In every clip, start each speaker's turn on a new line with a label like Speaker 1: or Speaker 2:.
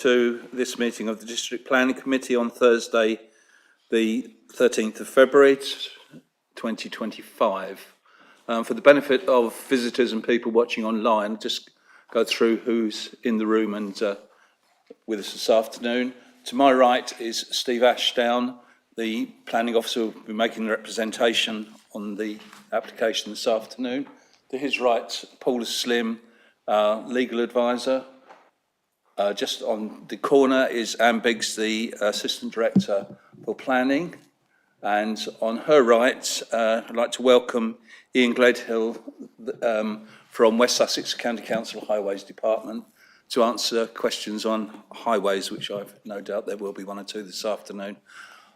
Speaker 1: To this meeting of the District Planning Committee on Thursday, the 13th of February 2025. For the benefit of visitors and people watching online, just go through who's in the room and with us this afternoon. To my right is Steve Ashdown, the Planning Officer, who will be making the representation on the application this afternoon. To his right, Paula Slim, Legal Advisor. Just on the corner is Anne Biggs, the Assistant Director for Planning. And on her right, I'd like to welcome Ian Gledhill from West Sussex County Council Highways Department to answer questions on highways, which I've no doubt there will be one or two this afternoon.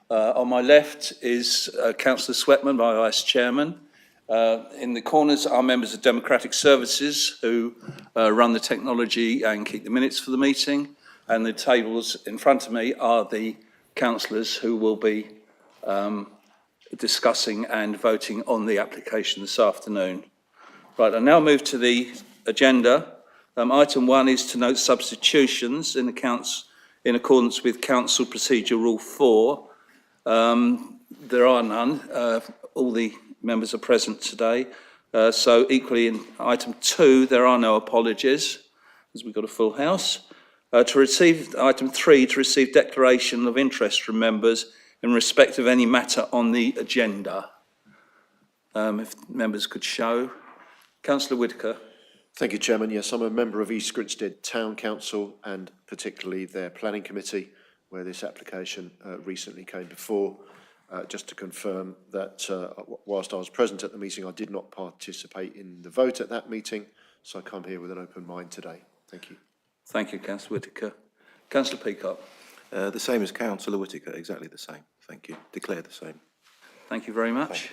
Speaker 1: On my left is Councillor Sweatman, my Vice Chairman. In the corners are members of Democratic Services who run the technology and keep the minutes for the meeting. And the tables in front of me are the councillors who will be discussing and voting on the application this afternoon. Right, I now move to the agenda. Item 1 is to note substitutions in accounts in accordance with Council Procedure Rule 4. There are none. All the members are present today. So equally in item 2, there are no apologies, as we've got a full house. To receive item 3, to receive declaration of interest from members in respect of any matter on the agenda. If members could show. Councillor Whitaker.
Speaker 2: Thank you, Chairman. Yes, I'm a member of East Grinstead Town Council and particularly their planning committee, where this application recently came before. Just to confirm that whilst I was present at the meeting, I did not participate in the vote at that meeting, so I come here with an open mind today. Thank you. Thank you,
Speaker 1: Councillor Whitaker. Councillor Peacock.
Speaker 3: The same as Councillor Whitaker, exactly the same. Thank you. Declare the same.
Speaker 1: Thank you very much.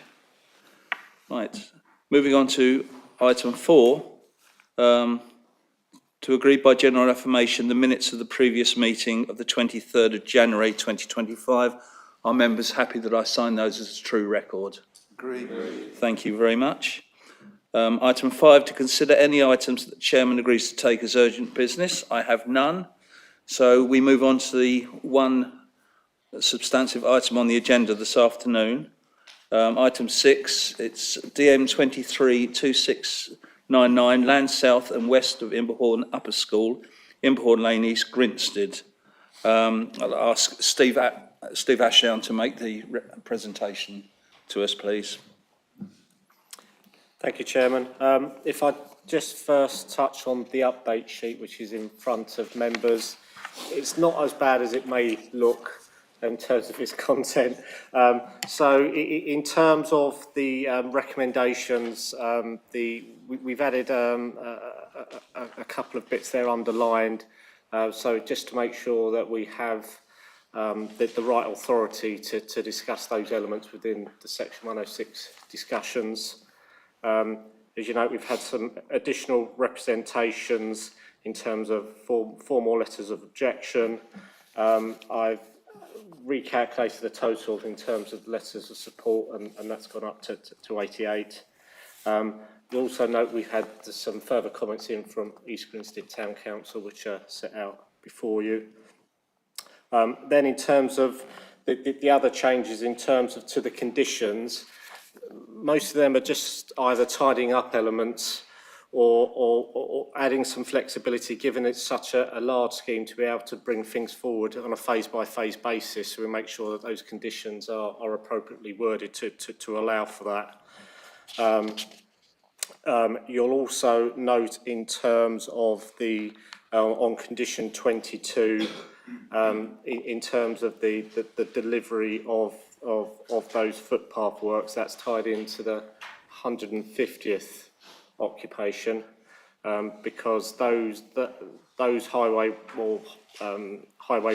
Speaker 1: Right, moving on to item 4. To agree by general affirmation the minutes of the previous meeting of the 23rd of January 2025. Are members happy that I sign those as a true record?
Speaker 3: Agree.
Speaker 1: Thank you very much. Item 5, to consider any items that the Chairman agrees to take as urgent business. I have none. So we move on to the one substantive item on the agenda this afternoon. Item 6, it's DM 232699, land south and west of Imberhorn Upper School, Imberhorn Lane, East Grinstead. I'll ask Steve Ashdown to make the presentation to us, please.
Speaker 4: Thank you, Chairman. If I just first touch on the update sheet, which is in front of members, it's not as bad as it may look in terms of its content. So in terms of the recommendations, we've added a couple of bits there underlined. So just to make sure that we have the right authority to discuss those elements within the Section 106 discussions. As you know, we've had some additional representations in terms of formal letters of objection. I've recalculated the total in terms of letters of support, and that's gone up to 88. You'll also note we've had some further comments in from East Grinstead Town Council, which are set out before you. Then in terms of the other changes in terms of to the conditions, most of them are just either tidying up elements or adding some flexibility, given it's such a large scheme, to be able to bring things forward on a phase-by-phase basis. So we make sure that those conditions are appropriately worded to allow for that. You'll also note in terms of the on condition 22, in terms of the delivery of those footpath works, that's tied into the 150th occupation, because those highway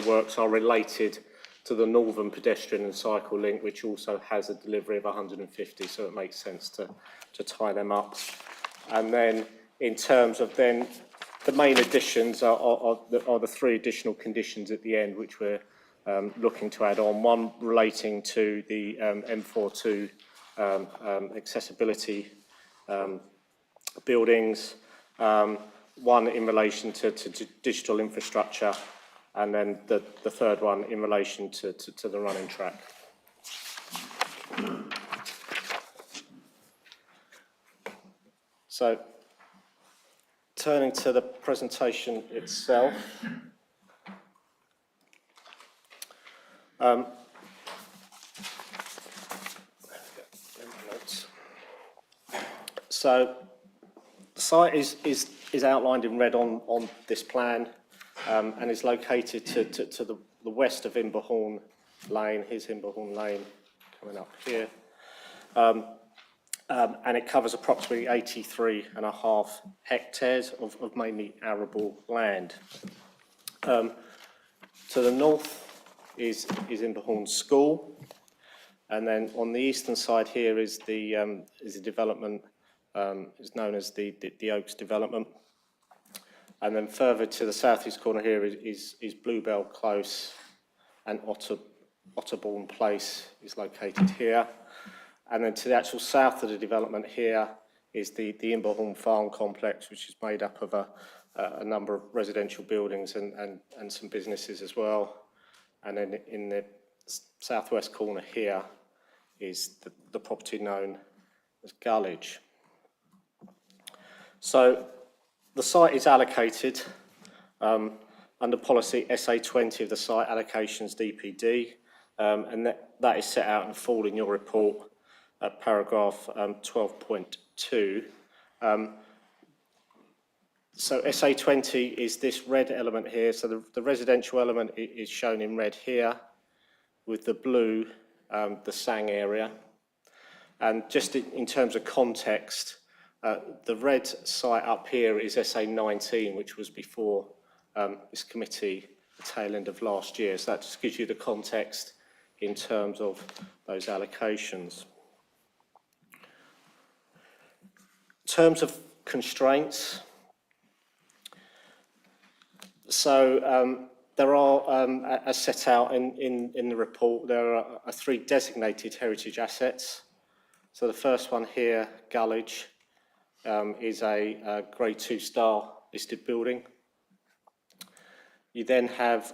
Speaker 4: works are related to the Northern Pedestrian and Cycle Link, which also has a delivery of 150, so it makes sense to tie them up. And then in terms of then the main additions are the 3 additional conditions at the end, which we're looking to add on. One relating to the M42 accessibility buildings, one in relation to digital infrastructure, and then the third one in relation to the running track. So, turning to the presentation itself. So, the site is outlined in red on this plan, and is located to the west of Imberhorn Lane. Here's Imberhorn Lane coming up here. And it covers approximately 83.5 hectares of mainly arable land. To the north is Imberhorn School, and then on the eastern side here is the development is known as the Oaks development, and then further to the southeast corner here is Bluebell Close, and Otterbourne Place is located here. And then to the actual south of the development here is the Imberhorn Farm Complex, which is made up of a number of residential buildings and some businesses as well. And then in the southwest corner here is the property known as Gullidge. So the site is allocated under policy SA20 of the site allocations DPD, and that is set out in full in your report at paragraph 12.2. So SA20 is this red element here. So the residential element is shown in red here, with the blue, the Sang area. And just in terms of context, the red site up here is SA19, which was before this committee the tail end of last year. So that just gives you the context in terms of those allocations. In terms of constraints, so there are, as set out in the report, there are 3 designated heritage assets. So the first one here, Gullidge, is a Grade 2 star listed building. You then have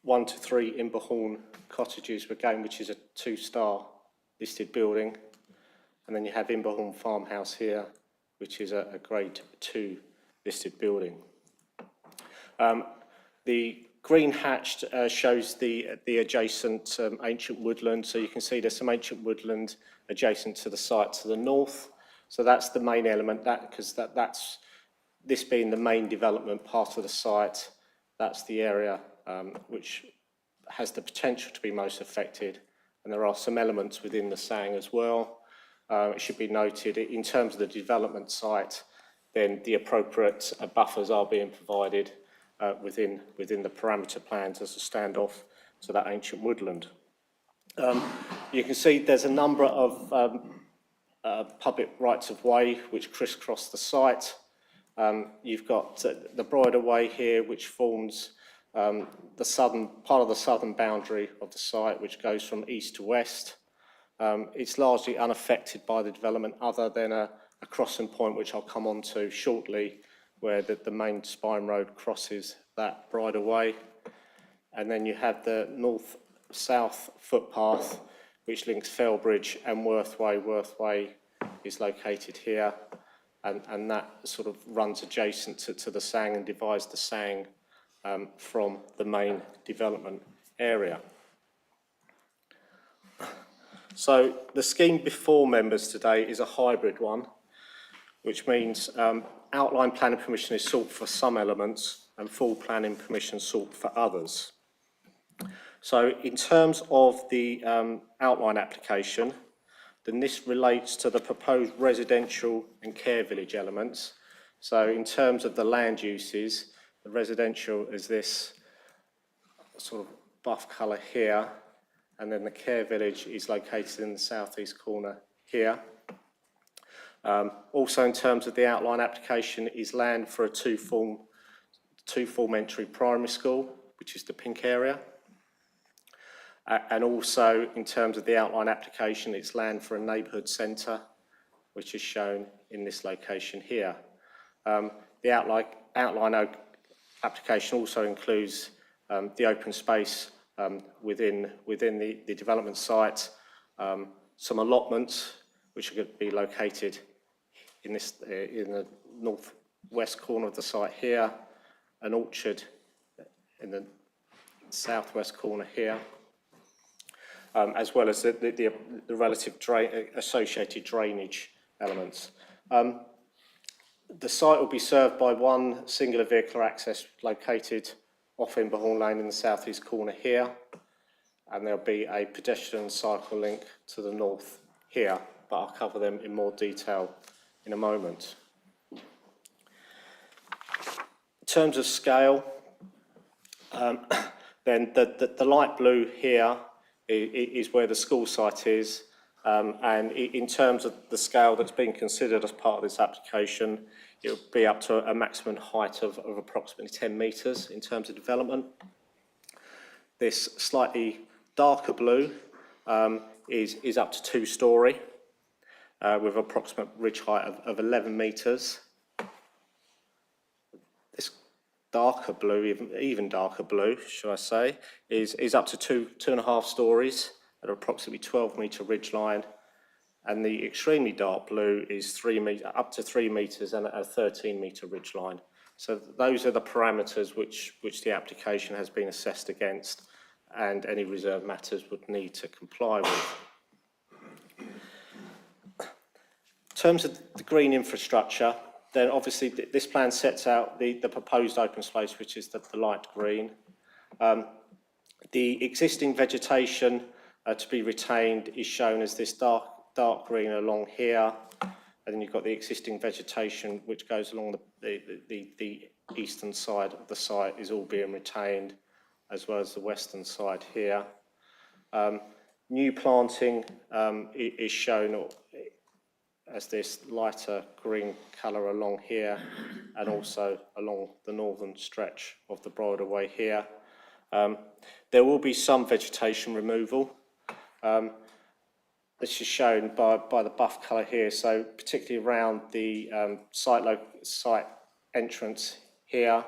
Speaker 4: 1 to 3 Imberhorn Cottages, again, which is a 2-star listed building. And then you have Imberhorn Farmhouse here, which is a Grade 2 listed building. The green hatched shows the adjacent ancient woodland. So you can see there's some ancient woodland adjacent to the site to the north. So that's the main element, because that's this being the main development part of the site. That's the area which has the potential to be most affected. And there are some elements within the Sang as well. It should be noted, in terms of the development site, then the appropriate buffers are being provided within the parameter plans as a standoff to that ancient woodland. You can see there's a number of public rights of way which crisscross the site. You've got the Bridle Way here, which forms the southern part of the southern boundary of the site, which goes from east to west. It's largely unaffected by the development, other than a crossing point, which I'll come on to shortly, where the main spine road crosses that Bridle Way. And then you have the north-south footpath, which links Fellbridge and Worth Way. Worth Way is located here, and that sort of runs adjacent to the Sang and divides the Sang from the main development area. So the scheme before members today is a hybrid one, which means outline planning permission is sought for some elements and full planning permission sought for others. So in terms of the outline application, then this relates to the proposed residential and care village elements. So in terms of the land uses, the residential is this sort of buff colour here, and then the care village is located in the southeast corner here. Also in terms of the outline application is land for a two-form entry primary school, which is the pink area. And also in terms of the outline application, it's land for a neighbourhood centre, which is shown in this location here. The outline application also includes the open space within the development site, some allotments which are going to be located in the northwest corner of the site here, an orchard in the southwest corner here, as well as the relative associated drainage elements. The site will be served by one singular vehicular access located off Imberhorn Lane in the southeast corner here, and there'll be a pedestrian cycle link to the north here, but I'll cover them in more detail in a moment. In terms of scale, then the light blue here is where the school site is, and in terms of the scale that's being considered as part of this application, it will be up to a maximum height of approximately 10 metres in terms of development. This slightly darker blue is up to 2-storey with approximate ridge height of 11 metres. This darker blue, even darker blue, should I say, is up to 2.5 storeys at approximately 12-metre ridge line, and the extremely dark blue is up to 3 metres and a 13-metre ridge line. So those are the parameters which the application has been assessed against, and any reserve matters would need to comply with. In terms of the green infrastructure, then obviously this plan sets out the proposed open space, which is the light green. The existing vegetation to be retained is shown as this dark green along here, and then you've got the existing vegetation which goes along the eastern side of the site is all being retained, as well as the western side here. New planting is shown as this lighter green colour along here, and also along the northern stretch of the Bridleway here. There will be some vegetation removal. This is shown by the buff colour here, so particularly around the site entrance here.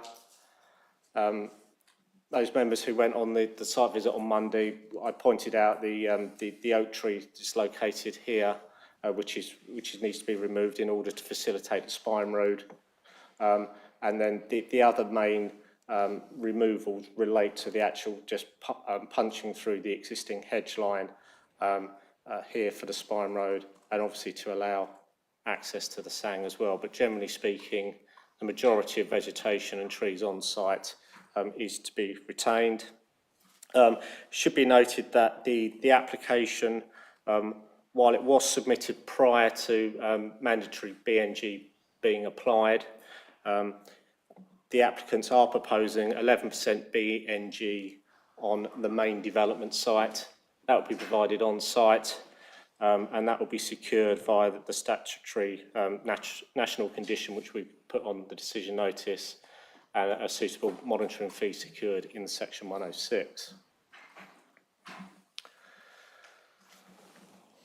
Speaker 4: Those members who went on the site visit on Monday, I pointed out the oak tree is located here, which needs to be removed in order to facilitate the spine road. And then the other main removals relate to the actual just punching through the existing hedge line here for the spine road, and obviously to allow access to the Sang as well. But generally speaking, the majority of vegetation and trees on site is to be retained. Should be noted that the application, while it was submitted prior to mandatory BNG being applied, the applicants are proposing 11% BNG on the main development site. That will be provided on site, and that will be secured via the statutory national condition which we put on the decision notice, and a suitable monitoring fee secured in section 106.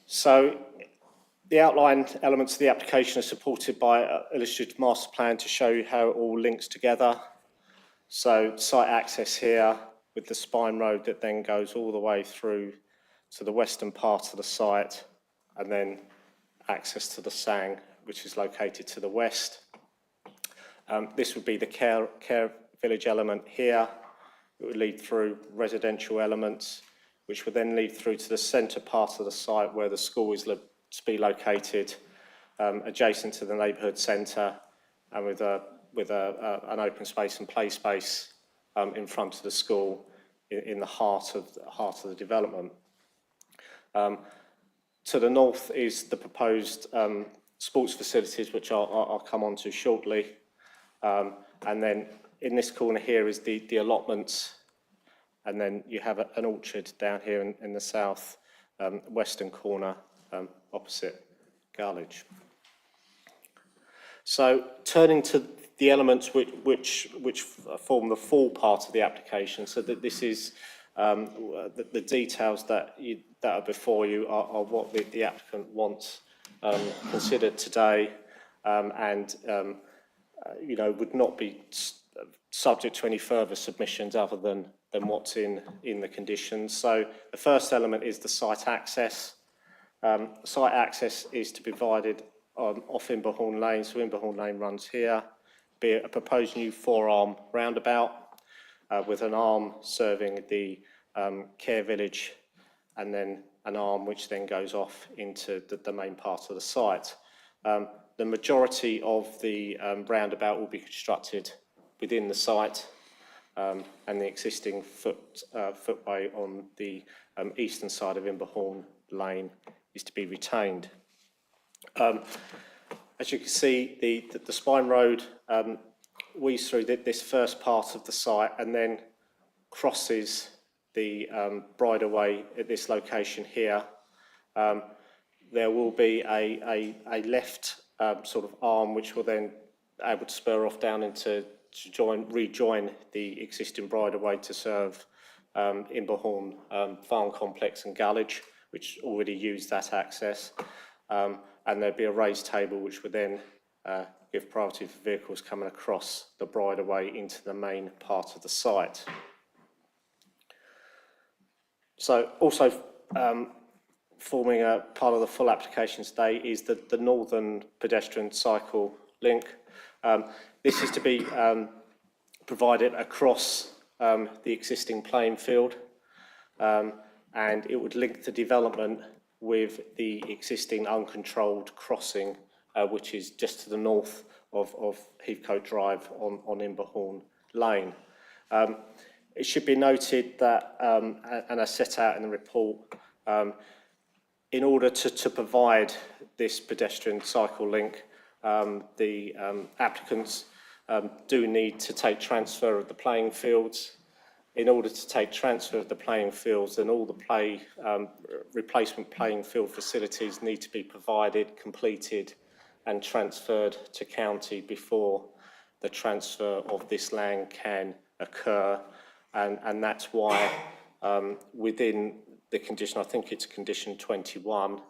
Speaker 4: So the outlined elements of the application are supported by an illustrated master plan to show you how it all links together. So site access here with the spine road that then goes all the way through to the western part of the site, and then access to the Sang, which is located to the west. This would be the care village element here. It would lead through residential elements, which would then lead through to the centre part of the site where the school is to be located, adjacent to the neighbourhood centre, and with an open space and play space in front of the school in the heart of the development. To the north is the proposed sports facilities, which I'll come on to shortly. And then in this corner here is the allotments, and then you have an orchard down here in the south western corner opposite Garlage. So turning to the elements which form the full part of the application, so that this is the details that are before you are what the applicant wants considered today, and would not be subject to any further submissions other than what's in the conditions. So the first element is the site access. Site access is to be provided off Imberhorn Lane. So Imberhorn Lane runs here, be it a proposed new 4-arm roundabout with an arm serving the care village and then an arm which then goes off into the main part of the site. The majority of the roundabout will be constructed within the site, and the existing footway on the eastern side of Imberhorn Lane is to be retained. As you can see, the Spine Road weaves through this first part of the site and then crosses the bridleway at this location here. There will be a left sort of arm which will then able to spur off down into rejoin the existing bridleway to serve Imberhorn Farm Complex and Gallage, which already use that access. And there'll be a raised table which would then give priority for vehicles coming across the bridleway into the main part of the site. So also forming a part of the full application today is the Northern Pedestrian Cycle Link. This is to be provided across the existing playing field, and it would link the development with the existing uncontrolled crossing, which is just to the north of Heathcote Drive on Imberhorn Lane. It should be noted that, and as set out in the report, in order to provide this pedestrian cycle link, the applicants do need to take transfer of the playing fields. In order to take transfer of the playing fields, then all the replacement playing field facilities need to be provided, completed and transferred to county before the transfer of this land can occur. And that's why within the condition, I think it's condition 21,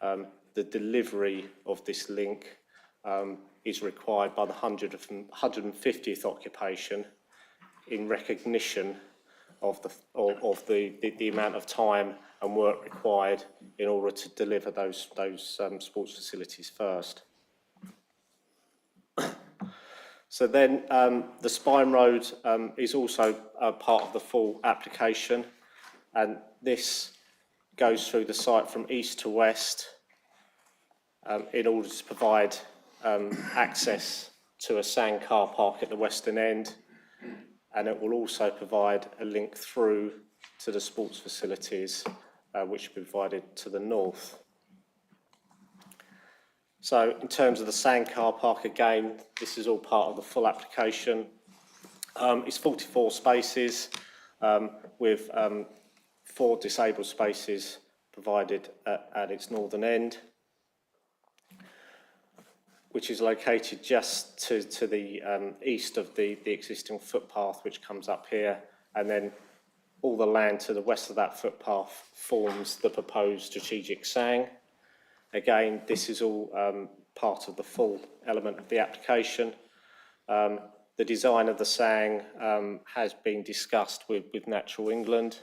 Speaker 4: the delivery of this link is required by the 150th occupation in recognition of the amount of time and work required in order to deliver those sports facilities first. So then the Spine Road is also a part of the full application, and this goes through the site from east to west in order to provide access to a sand car park at the western end, and it will also provide a link through to the sports facilities which will be provided to the north. So in terms of the sand car park, again, this is all part of the full application. It's 44 spaces with 4 disabled spaces provided at its northern end, which is located just to the east of the existing footpath, which comes up here, and then all the land to the west of that footpath forms the proposed strategic SANG. Again, this is all part of the full element of the application. The design of the SANG has been discussed with Natural England,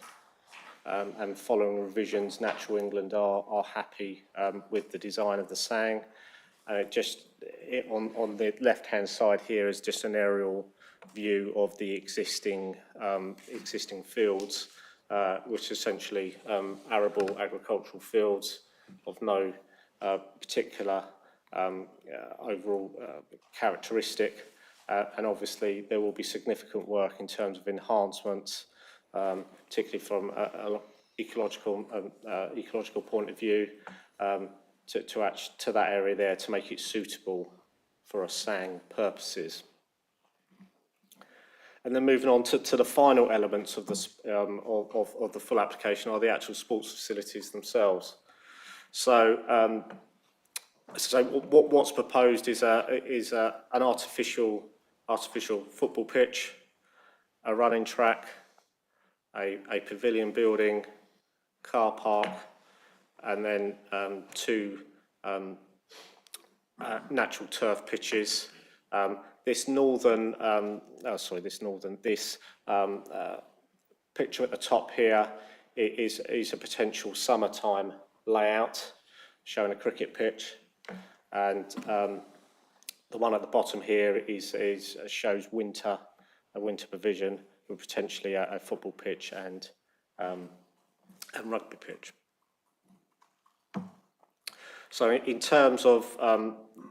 Speaker 4: and following revisions, Natural England are happy with the design of the SANG. And on the left-hand side here is just an aerial view of the existing fields, which are essentially arable agricultural fields of no particular overall characteristic, and obviously there will be significant work in terms of enhancements, particularly from an ecological point of view, to that area there to make it suitable for a SANG purposes. And then moving on to the final elements of the full application are the actual sports facilities themselves. So, what's proposed is an artificial football pitch, a running track, a pavilion building, car park, and then 2 natural turf pitches. This picture at the top here is a potential summertime layout showing a cricket pitch, and the one at the bottom here shows a winter provision with potentially a football pitch and rugby pitch. So in terms of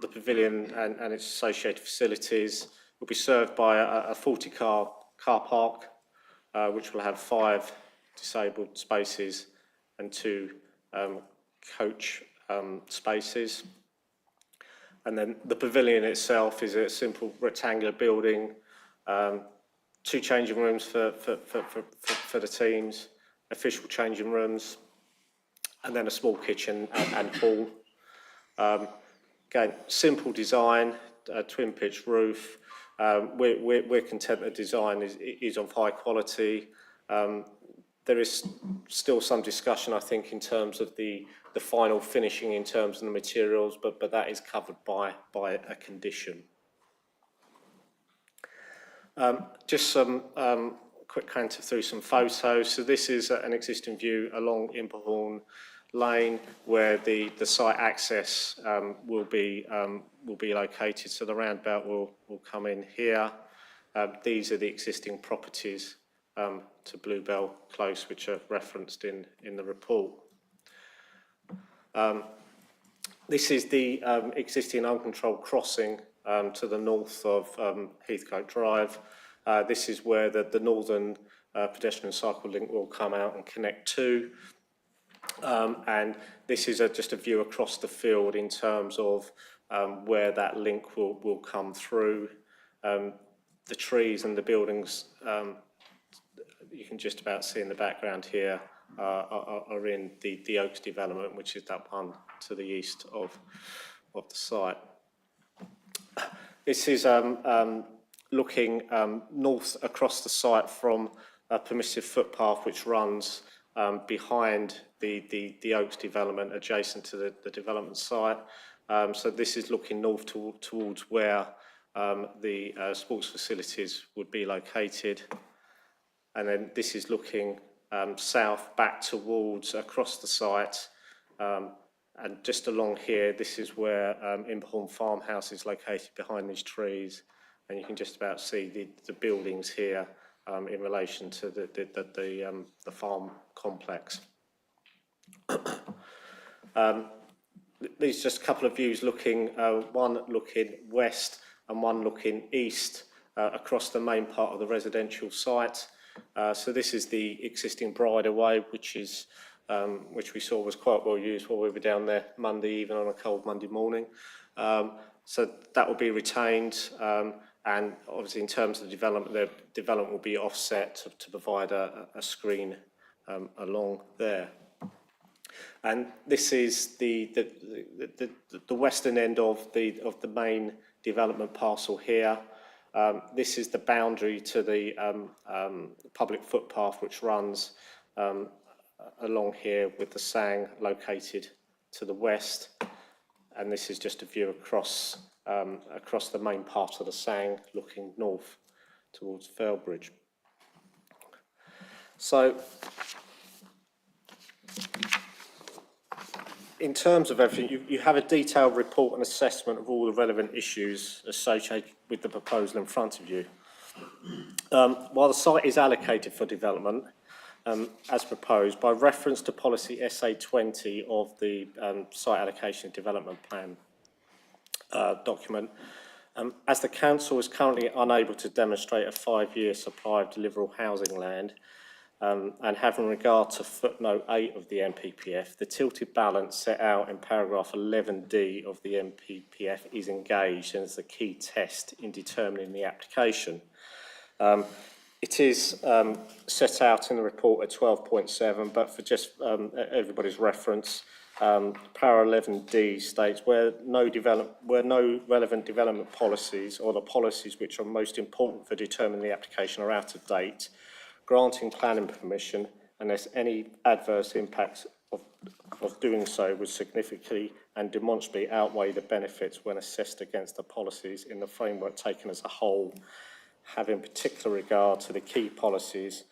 Speaker 4: the pavilion and its associated facilities, will be served by a 40-car car park, which will have 5 disabled spaces and 2 coach spaces. And then the pavilion itself is a simple rectangular building, 2 changing rooms for the teams, official changing rooms, and then a small kitchen and hall. Again, simple design, twin pitch roof. We're content the design is of high quality. There is still some discussion, I think, in terms of the final finishing in terms of the materials, but that is covered by a condition. Just some quick canter through some photos. So this is an existing view along Imperhorn Lane where the site access will be located. So the roundabout will come in here. These are the existing properties to Bluebell Close, which are referenced in the report. This is the existing uncontrolled crossing to the north of Heathcote Drive. This is where the northern pedestrian cycle link will come out and connect to. And this is just a view across the field in terms of where that link will come through. The trees and the buildings you can just about see in the background here are in the Oaks development, which is that one to the east of the site. This is looking north across the site from a permissive footpath which runs behind the Oaks development adjacent to the development site. So this is looking north towards where the sports facilities would be located. And then this is looking south back towards across the site. And just along here, this is where Imperhorn Farmhouse is located behind these trees. And you can just about see the buildings here in relation to the farm complex. These are just a couple of views looking, one looking west and one looking east across the main part of the residential site. So this is the existing bridleway, which we saw was quite well used while we were down there Monday, even on a cold Monday morning. So that will be retained, and obviously in terms of the development will be offset to provide a screen along there. And this is the western end of the main development parcel here. This is the boundary to the public footpath which runs along here with the Sang located to the west. And this is just a view across the main part of the Sang looking north towards Fellbridge. So in terms of everything, you have a detailed report and assessment of all the relevant issues associated with the proposal in front of you. While the site is allocated for development, as proposed, by reference to policy SA20 of the site allocation and development plan document, as the council is currently unable to demonstrate a 5-year supply of deliverable housing land, and having regard to footnote 8 of the NPPF, the tilted balance set out in paragraph 11D of the NPPF is engaged and is the key test in determining the application. It is set out in the report at 12.7, but for just everybody's reference, para 11D states where no relevant development policies or the policies which are most important for determining the application are out of date, granting planning permission unless any adverse impacts of doing so would significantly and demonstrably outweigh the benefits when assessed against the policies in the framework taken as a whole, having particular regard to the key policies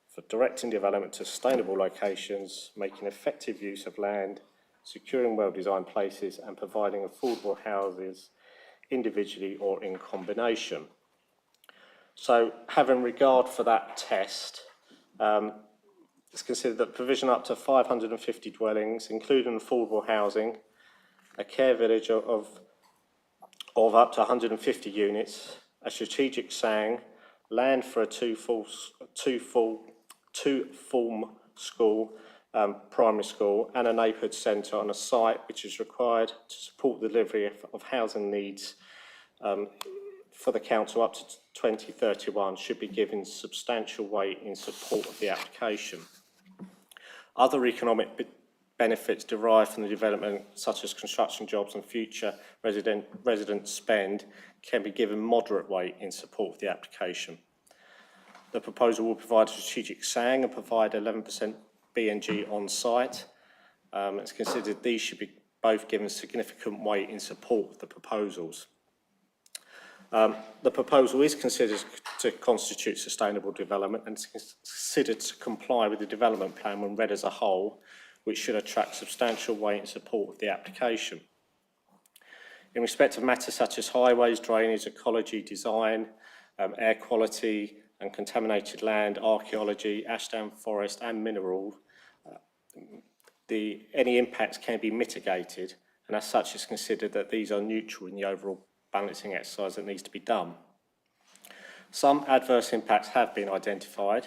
Speaker 4: for directing development to sustainable locations, making effective use of land, securing well-designed places and providing affordable houses individually or in combination. So having regard for that test, it's considered that provision up to 550 dwellings, including affordable housing, a care village of up to 150 units, a strategic SANG, land for a two-form school, primary school, and a neighbourhood centre on a site which is required to support the delivery of housing needs for the council up to 2031 should be given substantial weight in support of the application. Other economic benefits derived from the development, such as construction jobs and future resident spend, can be given moderate weight in support of the application. The proposal will provide a strategic SANG and provide 11% BNG on site. It's considered these should be both given significant weight in support of the proposals. The proposal is considered to constitute sustainable development and is considered to comply with the development plan when read as a whole, which should attract substantial weight in support of the application. In respect of matters such as highways, drainage, ecology, design, air quality and contaminated land, archaeology, Ashdown Forest and mineral, any impacts can be mitigated, and as such it's considered that these are neutral in the overall balancing exercise that needs to be done. Some adverse impacts have been identified.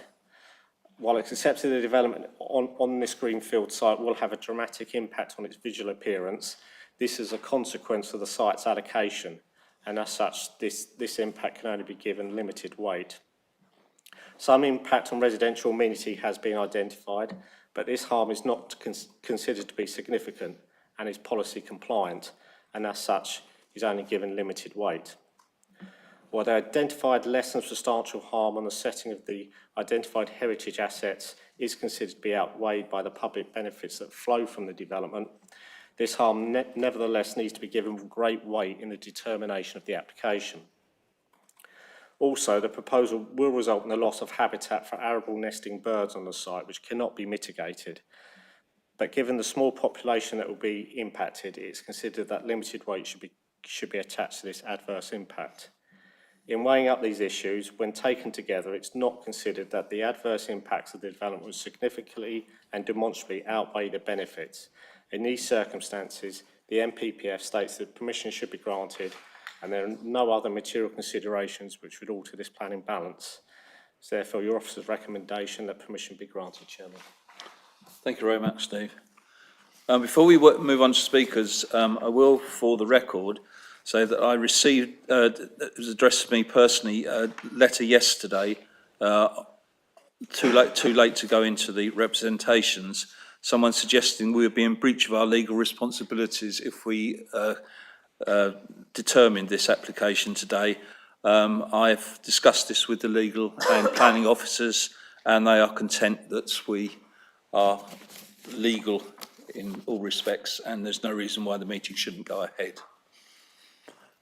Speaker 4: While it's accepted the development on this greenfield site will have a dramatic impact on its visual appearance, this is a consequence of the site's allocation, and as such this impact can only be given limited weight. Some impact on residential amenity has been identified, but this harm is not considered to be significant and is policy compliant, and as such is only given limited weight. While the identified less than substantial harm on the setting of the identified heritage assets is considered to be outweighed by the public benefits that flow from the development, this harm nevertheless needs to be given great weight in the determination of the application. Also, the proposal will result in the loss of habitat for arable nesting birds on the site, which cannot be mitigated. But given the small population that will be impacted, it's considered that limited weight should be attached to this adverse impact. In weighing up these issues, when taken together, it's not considered that the adverse impacts of the development will significantly and demonstrably outweigh the benefits. In these circumstances, the NPPF states that permission should be granted and there are no other material considerations which would alter this planning balance. It's therefore your officer's recommendation that permission be granted, Chairman.
Speaker 1: Thank you very much, Steve. Before we move on to speakers, I will, for the record, say that I received, it was addressed to me personally, a letter yesterday, too late to go into the representations, someone suggesting we would be in breach of our legal responsibilities if we determined this application today. I've discussed this with the legal and planning officers and they are content that we are legal in all respects and there's no reason why the meeting shouldn't go ahead.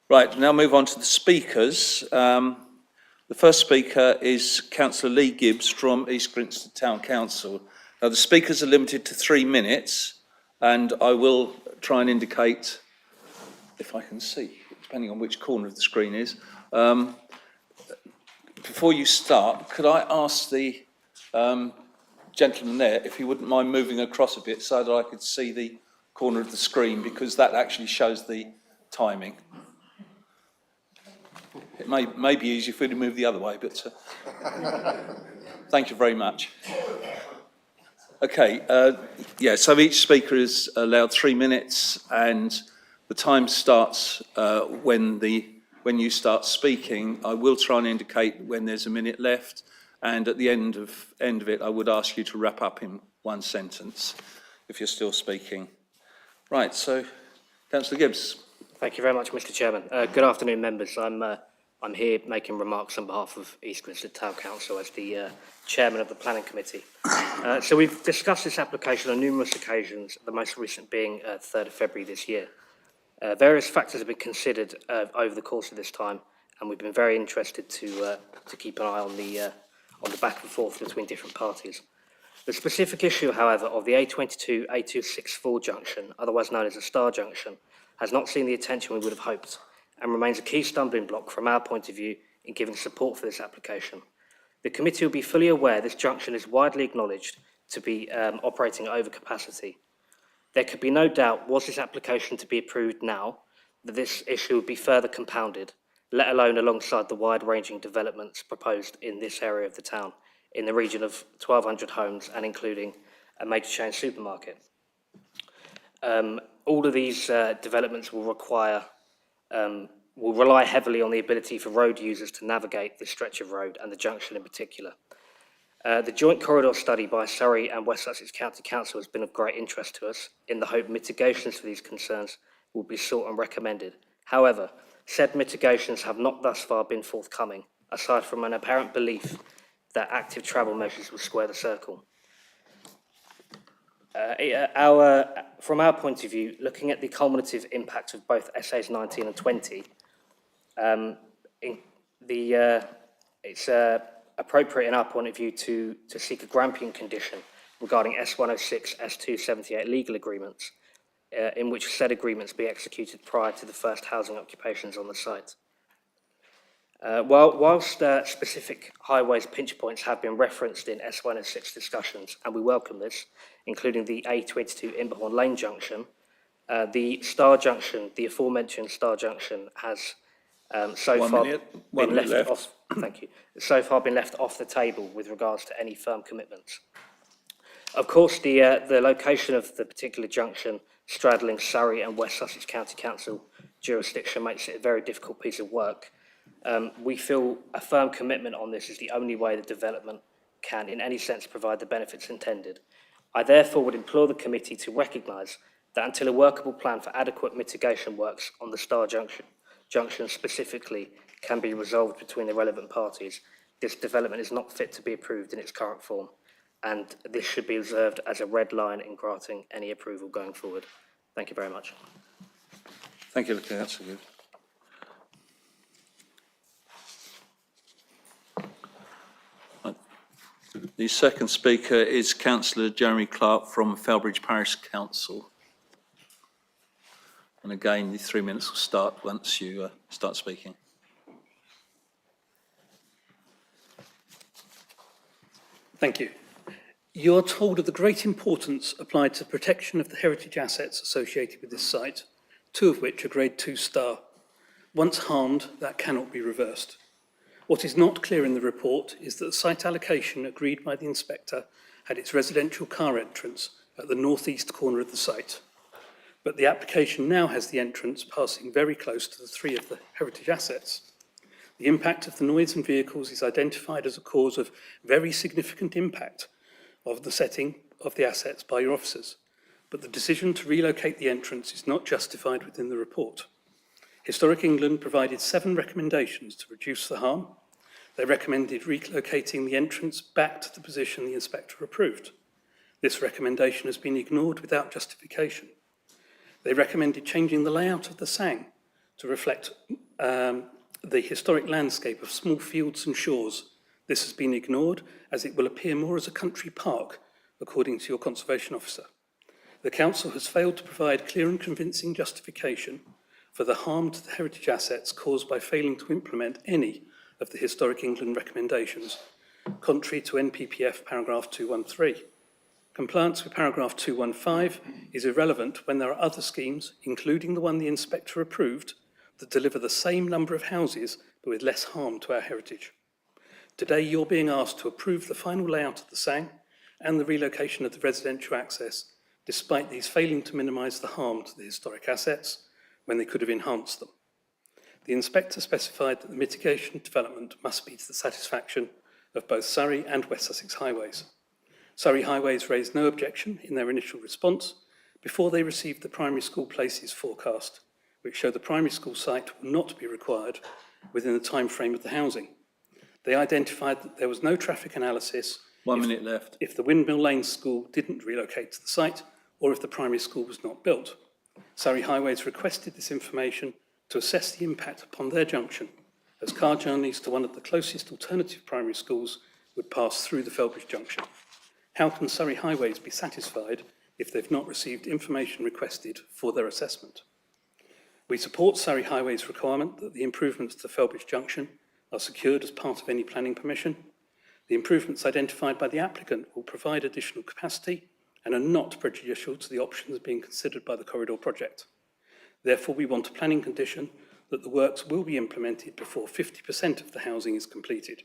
Speaker 1: Right, now move on to the speakers. The first speaker is Councillor Lee Gibbs from East Grinstead Town Council. Now the speakers are limited to 3 minutes and I will try and indicate, if I can see, depending on which corner of the screen is. Before you start, could I ask the gentleman there if he wouldn't mind moving across a bit so that I could see the corner of the screen, because that actually shows the timing. It may be easier if we move the other way, but thank you very much. Okay, so each speaker is allowed 3 minutes and the time starts when you start speaking. I will try and indicate when there's a minute left, and at the end of it, I would ask you to wrap up in 1 sentence if you're still speaking. Right, so Councillor Gibbs.
Speaker 5: Thank you very much, Mr. Chairman. Good afternoon, members. I'm here making remarks on behalf of East Grinstead Town Council as the chairman of the Planning Committee. So we've discussed this application on numerous occasions, the most recent being 3rd of February this year. Various factors have been considered over the course of this time, and we've been very interested to keep an eye on the back and forth between different parties. The specific issue, however, of the A22-A264 junction, otherwise known as the Star Junction, has not seen the attention we would have hoped and remains a key stumbling block from our point of view in giving support for this application. The committee will be fully aware this junction is widely acknowledged to be operating at overcapacity. There could be no doubt, was this application to be approved now, that this issue would be further compounded, let alone alongside the wide-ranging developments proposed in this area of the town, in the region of 1,200 homes and including a major chain supermarket. All of these developments will rely heavily on the ability for road users to navigate this stretch of road and the junction in particular. The joint corridor study by Surrey and West Sussex County Council has been of great interest to us in the hope mitigations for these concerns will be sought and recommended. However, said mitigations have not thus far been forthcoming, aside from an apparent belief that active travel measures will square the circle. From our point of view, looking at the cumulative impact of both SAs 19 and 20, it's appropriate in our point of view to seek a Grampian condition regarding S106, S278 legal agreements, in which said agreements be executed prior to the first housing occupations on the site. Whilst specific highways pinch points have been referenced in S106 discussions, and we welcome this, including the A22 Imberhorn Lane junction, the Star Junction, the aforementioned Star Junction, has so far been left off. Thank you. So far been left off the table with regards to any firm commitments. Of course, the location of the particular junction straddling Surrey and West Sussex County Council jurisdiction makes it a very difficult piece of work. We feel a firm commitment on this is the only way the development can, in any sense, provide the benefits intended. I therefore would implore the committee to recognise that until a workable plan for adequate mitigation works on the Star Junction specifically can be resolved between the relevant parties, this development is not fit to be approved in its current form, and this should be observed as a red line in granting any approval going forward. Thank you very much.
Speaker 1: Thank you, Councillor. The second speaker is Councillor Jeremy Clark from Felbridge Parish Council. And again, the 3 minutes will start once you start speaking.
Speaker 6: Thank you. You are told of the great importance applied to protection of the heritage assets associated with this site, 2 of which are Grade 2 star. Once harmed, that cannot be reversed. What is not clear in the report is that the site allocation agreed by the inspector had its residential car entrance at the northeast corner of the site. But the application now has the entrance passing very close to the 3 of the heritage assets. The impact of the noise and vehicles is identified as a cause of very significant impact of the setting of the assets by your officers, but the decision to relocate the entrance is not justified within the report. Historic England provided 7 recommendations to reduce the harm. They recommended relocating the entrance back to the position the inspector approved. This recommendation has been ignored without justification. They recommended changing the layout of the Sang to reflect the historic landscape of small fields and shores. This has been ignored as it will appear more as a country park, according to your conservation officer. The council has failed to provide clear and convincing justification for the harm to the heritage assets caused by failing to implement any of the Historic England recommendations, contrary to NPPF paragraph 213. Compliance with paragraph 215 is irrelevant when there are other schemes, including the one the inspector approved, that deliver the same number of houses but with less harm to our heritage. Today you're being asked to approve the final layout of the Sang and the relocation of the residential access, despite these failing to minimise the harm to the historic assets when they could have enhanced them. The inspector specified that the mitigation development must be to the satisfaction of both Surrey and West Sussex Highways. Surrey Highways raised no objection in their initial response before they received the primary school places forecast, which show the primary school site will not be required within the time frame of the housing. They identified that there was no traffic analysis
Speaker 1: 1 minute left.
Speaker 6: if the Windmill Lane School didn't relocate to the site, or if the primary school was not built. Surrey Highways requested this information to assess the impact upon their junction, as car journeys to one of the closest alternative primary schools would pass through the Felbridge junction. How can Surrey Highways be satisfied if they've not received information requested for their assessment? We support Surrey Highways' requirement that the improvements to Felbridge junction are secured as part of any planning permission. The improvements identified by the applicant will provide additional capacity and are not prejudicial to the options being considered by the corridor project. Therefore, we want a planning condition that the works will be implemented before 50% of the housing is completed.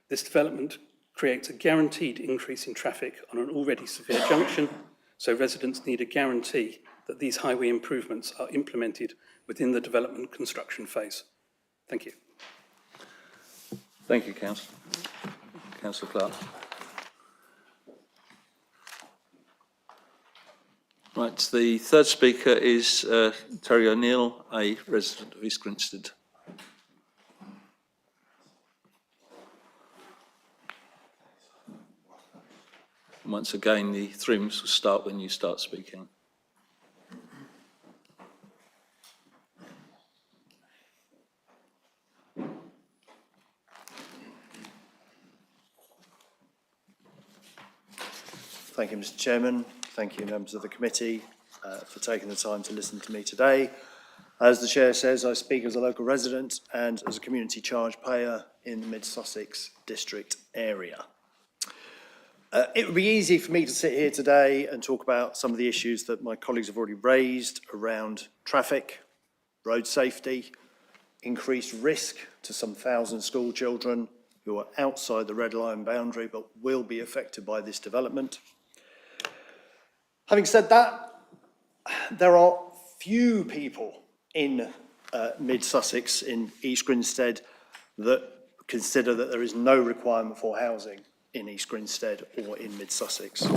Speaker 6: This development creates a guaranteed increase in traffic on an already severe junction, so residents need a guarantee that these highway improvements are implemented within the development construction phase. Thank you.
Speaker 1: Thank you, Councillor. Councillor Clark. Right, the third speaker is Terry O'Neill, a resident of East Grinstead. And once again, the 3 minutes will start when you start speaking.
Speaker 7: Thank you, Mr. Chairman. Thank you, members of the committee, for taking the time to listen to me today. As the Chair says, I speak as a local resident and as a community charge payer in the Mid-Sussex district area. It would be easy for me to sit here today and talk about some of the issues that my colleagues have already raised around traffic, road safety, increased risk to some thousand school children who are outside the red line boundary but will be affected by this development. Having said that, there are few people in Mid-Sussex, in East Grinstead, that consider that there is no requirement for housing in East Grinstead or in Mid-Sussex.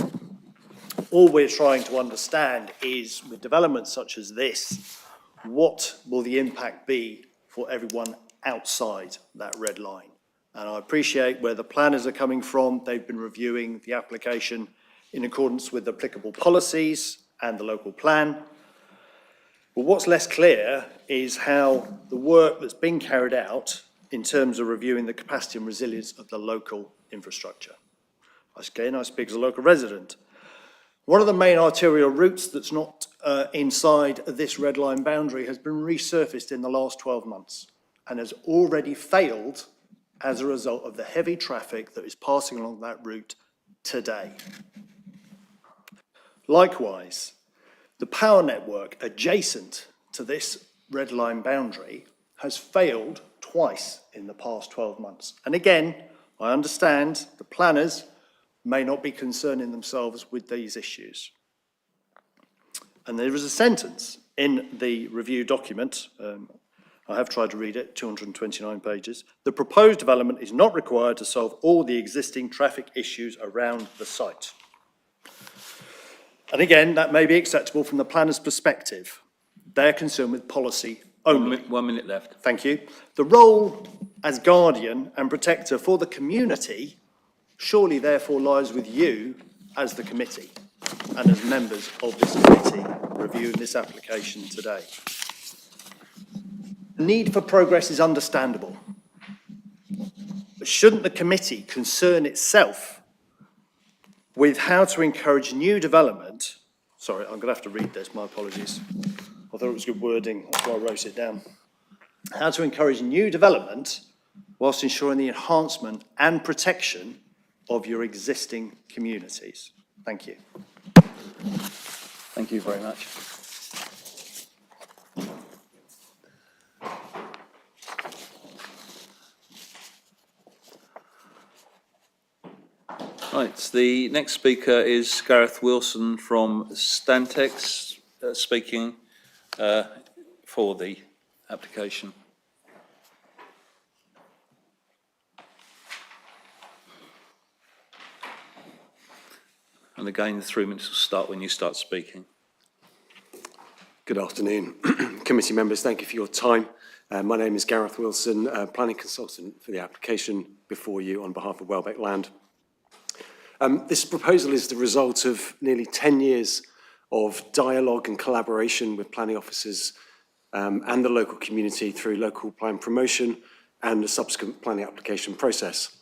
Speaker 7: All we're trying to understand is, with developments such as this, what will the impact be for everyone outside that red line? And I appreciate where the planners are coming from. They've been reviewing the application in accordance with applicable policies and the local plan. But what's less clear is how the work that's been carried out in terms of reviewing the capacity and resilience of the local infrastructure. Again, I speak as a local resident. One of the main arterial routes that's not inside this red line boundary has been resurfaced in the last 12 months and has already failed as a result of the heavy traffic that is passing along that route today. Likewise, the power network adjacent to this red line boundary has failed twice in the past 12 months. And again, I understand the planners may not be concerning themselves with these issues. And there is a sentence in the review document, I have tried to read it, 229 pages. The proposed development is not required to solve all the existing traffic issues around the site. And again, that may be acceptable from the planner's perspective. They're concerned with policy only.
Speaker 1: 1 minute left.
Speaker 7: Thank you. The role as guardian and protector for the community surely therefore lies with you as the committee and as members of this committee reviewing this application today. The need for progress is understandable. But shouldn't the committee concern itself with how to encourage new development? Sorry, I'm going to have to read this, my apologies. I thought it was good wording, that's why I wrote it down. How to encourage new development whilst ensuring the enhancement and protection of your existing communities. Thank you.
Speaker 1: Thank you very much. Right, the next speaker is Gareth Wilson from Stantex, speaking for the application. And again, the 3 minutes will start when you start speaking.
Speaker 8: Good afternoon. Committee members, thank you for your time. My name is Gareth Wilson, planning consultant for the application before you on behalf of Welbeck Land. This proposal is the result of nearly 10 years of dialogue and collaboration with planning officers and the local community through local plan promotion and the subsequent planning application process.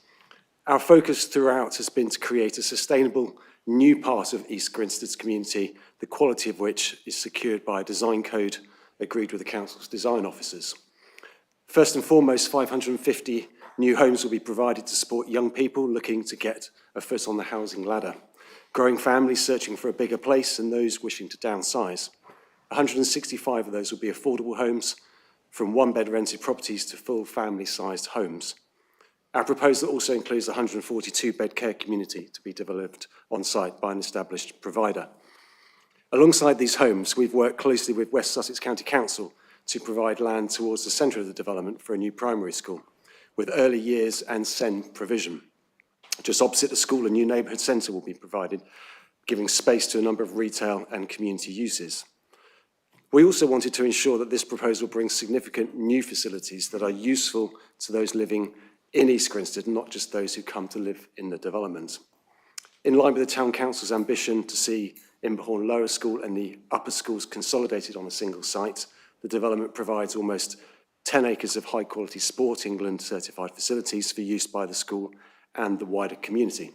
Speaker 8: Our focus throughout has been to create a sustainable new part of East Grinstead's community, the quality of which is secured by a design code agreed with the council's design officers. First and foremost, 550 new homes will be provided to support young people looking to get a foot on the housing ladder, growing families searching for a bigger place and those wishing to downsize. 165 of those will be affordable homes, from one-bed rented properties to full family-sized homes. Our proposal also includes a 142-bed care community to be developed on-site by an established provider. Alongside these homes, we've worked closely with West Sussex County Council to provide land towards the centre of the development for a new primary school, with early years and SEND provision. Just opposite the school, a new neighbourhood centre will be provided, giving space to a number of retail and community uses. We also wanted to ensure that this proposal brings significant new facilities that are useful to those living in East Grinstead, not just those who come to live in the development. In line with the Town Council's ambition to see Imberhorn Lower School and the upper schools consolidated on a single site, the development provides almost 10 acres of high-quality Sport England certified facilities for use by the school and the wider community.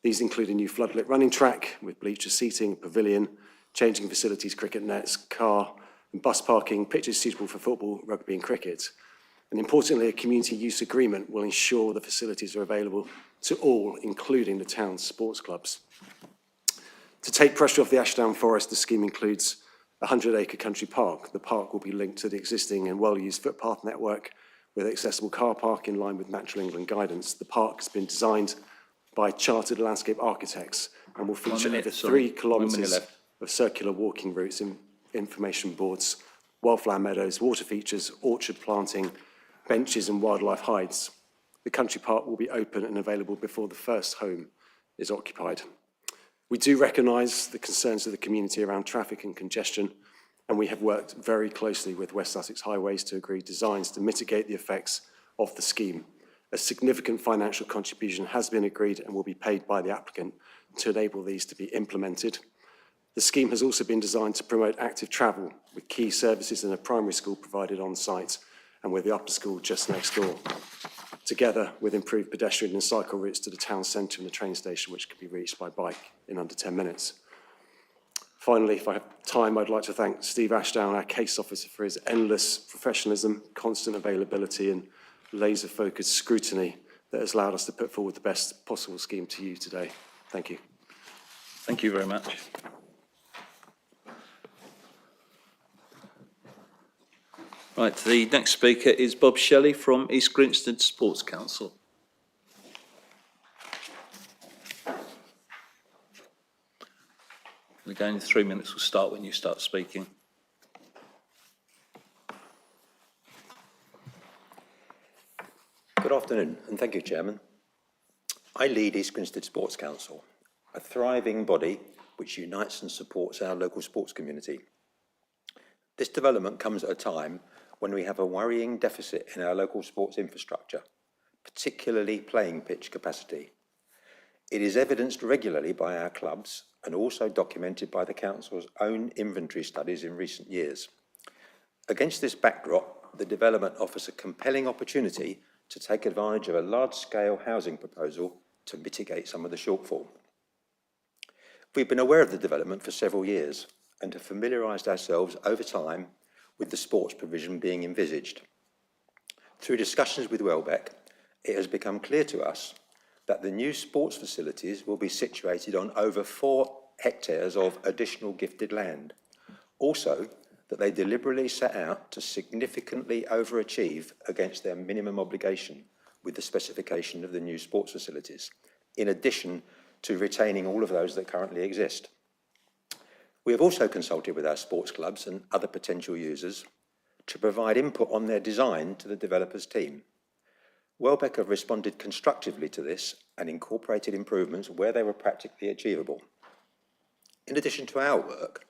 Speaker 8: These include a new floodlit running track with bleacher seating, a pavilion, changing facilities, cricket nets, car and bus parking, pitches suitable for football, rugby and cricket. And importantly, a community use agreement will ensure the facilities are available to all, including the town's sports clubs. To take pressure off the Ashdown Forest, the scheme includes a 100-acre country park. The park will be linked to the existing and well-used footpath network with accessible car park in line with Natural England guidance. The park has been designed by chartered landscape architects and will feature over 3 kilometres of circular walking routes, information boards, wildflower meadows, water features, orchard planting, benches and wildlife hides. The country park will be open and available before the first home is occupied. We do recognise the concerns of the community around traffic and congestion, and we have worked very closely with West Sussex Highways to agree designs to mitigate the effects of the scheme. A significant financial contribution has been agreed and will be paid by the applicant to enable these to be implemented. The scheme has also been designed to promote active travel with key services in a primary school provided on site and with the upper school just next door, together with improved pedestrian and cycle routes to the town centre and the train station, which can be reached by bike in under 10 minutes. Finally, if I have time, I'd like to thank Steve Ashdown, our case officer, for his endless professionalism, constant availability and laser-focused scrutiny that has allowed us to put forward the best possible scheme to you today. Thank you.
Speaker 1: Thank you very much. Right, the next speaker is Bob Shelley from East Grinstead Sports Council. Again, 3 minutes will start when you start speaking.
Speaker 9: Good afternoon, and thank you, Chairman. I lead East Grinstead Sports Council, a thriving body which unites and supports our local sports community. This development comes at a time when we have a worrying deficit in our local sports infrastructure, particularly playing pitch capacity. It is evidenced regularly by our clubs and also documented by the Council's own inventory studies in recent years. Against this backdrop, the development offers a compelling opportunity to take advantage of a large-scale housing proposal to mitigate some of the shortfall. We've been aware of the development for several years and have familiarised ourselves over time with the sports provision being envisaged. Through discussions with Welbeck, it has become clear to us that the new sports facilities will be situated on over 4 hectares of additional gifted land. Also, that they deliberately set out to significantly overachieve against their minimum obligation with the specification of the new sports facilities, in addition to retaining all of those that currently exist. We have also consulted with our sports clubs and other potential users to provide input on their design to the developers team. Welbeck have responded constructively to this and incorporated improvements where they were practically achievable. In addition to our work,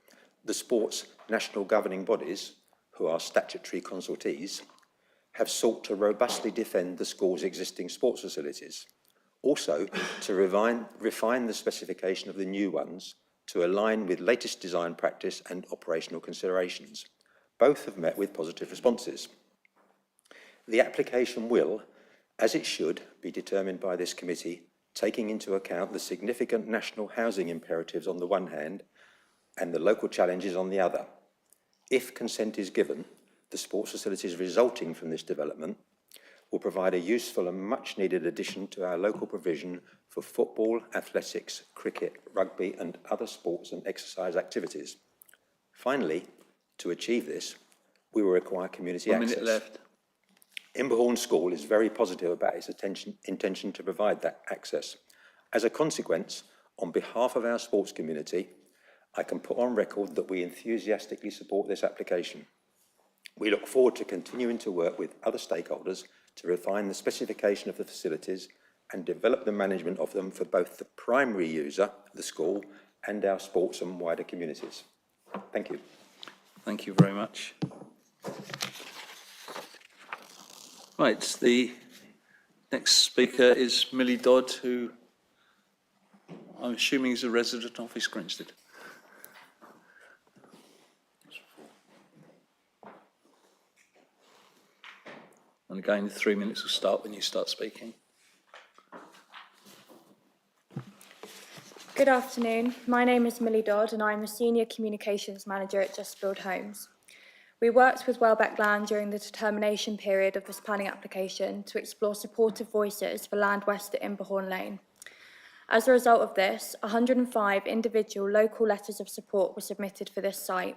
Speaker 9: the sports national governing bodies, who are statutory consultees, have sought to robustly defend the school's existing sports facilities, Also, to refine the specification of the new ones to align with latest design practice and operational considerations. Both have met with positive responses. The application will, as it should, be determined by this committee, taking into account the significant national housing imperatives on the one hand and the local challenges on the other. If consent is given, the sports facilities resulting from this development will provide a useful and much needed addition to our local provision for football, athletics, cricket, rugby and other sports and exercise activities. Finally, to achieve this, we will require community access.
Speaker 1: 1 minute left.
Speaker 9: Imberhorn School is very positive about its intention to provide that access. As a consequence, on behalf of our sports community, I can put on record that we enthusiastically support this application. We look forward to continuing to work with other stakeholders to refine the specification of the facilities and develop the management of them for both the primary user, the school, and our sports and wider communities. Thank you.
Speaker 1: Thank you very much. Right, the next speaker is Millie Dodd, who I'm assuming is a resident of East Grinstead. And again, the 3 minutes will start when you start speaking.
Speaker 10: Good afternoon. My name is Millie Dodd and I'm the Senior Communications Manager at Just Build Homes. We worked with Welbeck Land during the determination period of this planning application to explore supportive voices for land west at Imberhorn Lane. As a result of this, 105 individual local letters of support were submitted for this site,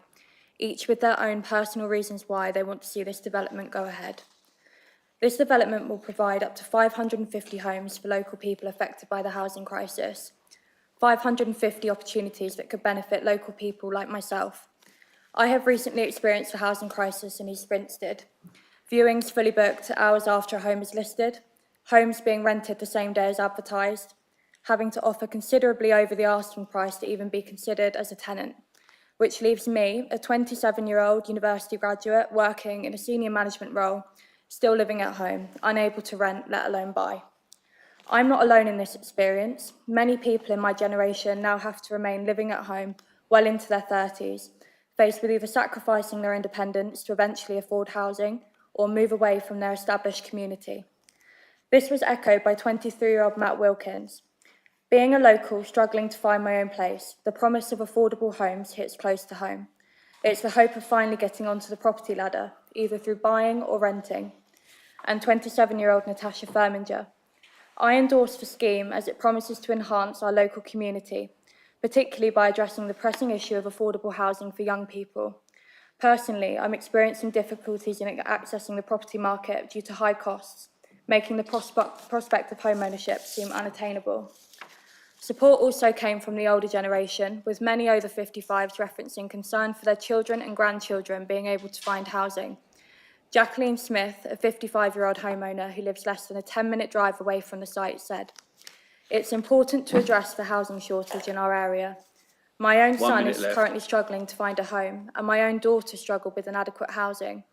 Speaker 10: each with their own personal reasons why they want to see this development go ahead. This development will provide up to 550 homes for local people affected by the housing crisis, 550 opportunities that could benefit local people like myself. I have recently experienced a housing crisis in East Grinstead. Viewings fully booked hours after a home is listed, homes being rented the same day as advertised, having to offer considerably over the asking price to even be considered as a tenant, which leaves me, a 27-year-old university graduate working in a senior management role, still living at home, unable to rent, let alone buy. I'm not alone in this experience. Many people in my generation now have to remain living at home well into their 30s, faced with either sacrificing their independence to eventually afford housing or move away from their established community. This was echoed by 23-year-old Matt Wilkins. Being a local, struggling to find my own place, the promise of affordable homes hits close to home. It's the hope of finally getting onto the property ladder, either through buying or renting. And 27-year-old Natasha Firminger. I endorse the scheme as it promises to enhance our local community, particularly by addressing the pressing issue of affordable housing for young people. Personally, I'm experiencing difficulties in accessing the property market due to high costs, making the prospect of home ownership seem unattainable. Support also came from the older generation, with many over 55s referencing concern for their children and grandchildren being able to find housing. Jacqueline Smith, a 55-year-old homeowner who lives less than a 10-minute drive away from the site, said, "It's important to address the housing shortage in our area. My own son is currently struggling to find a home, and my own daughter struggled with inadequate housing.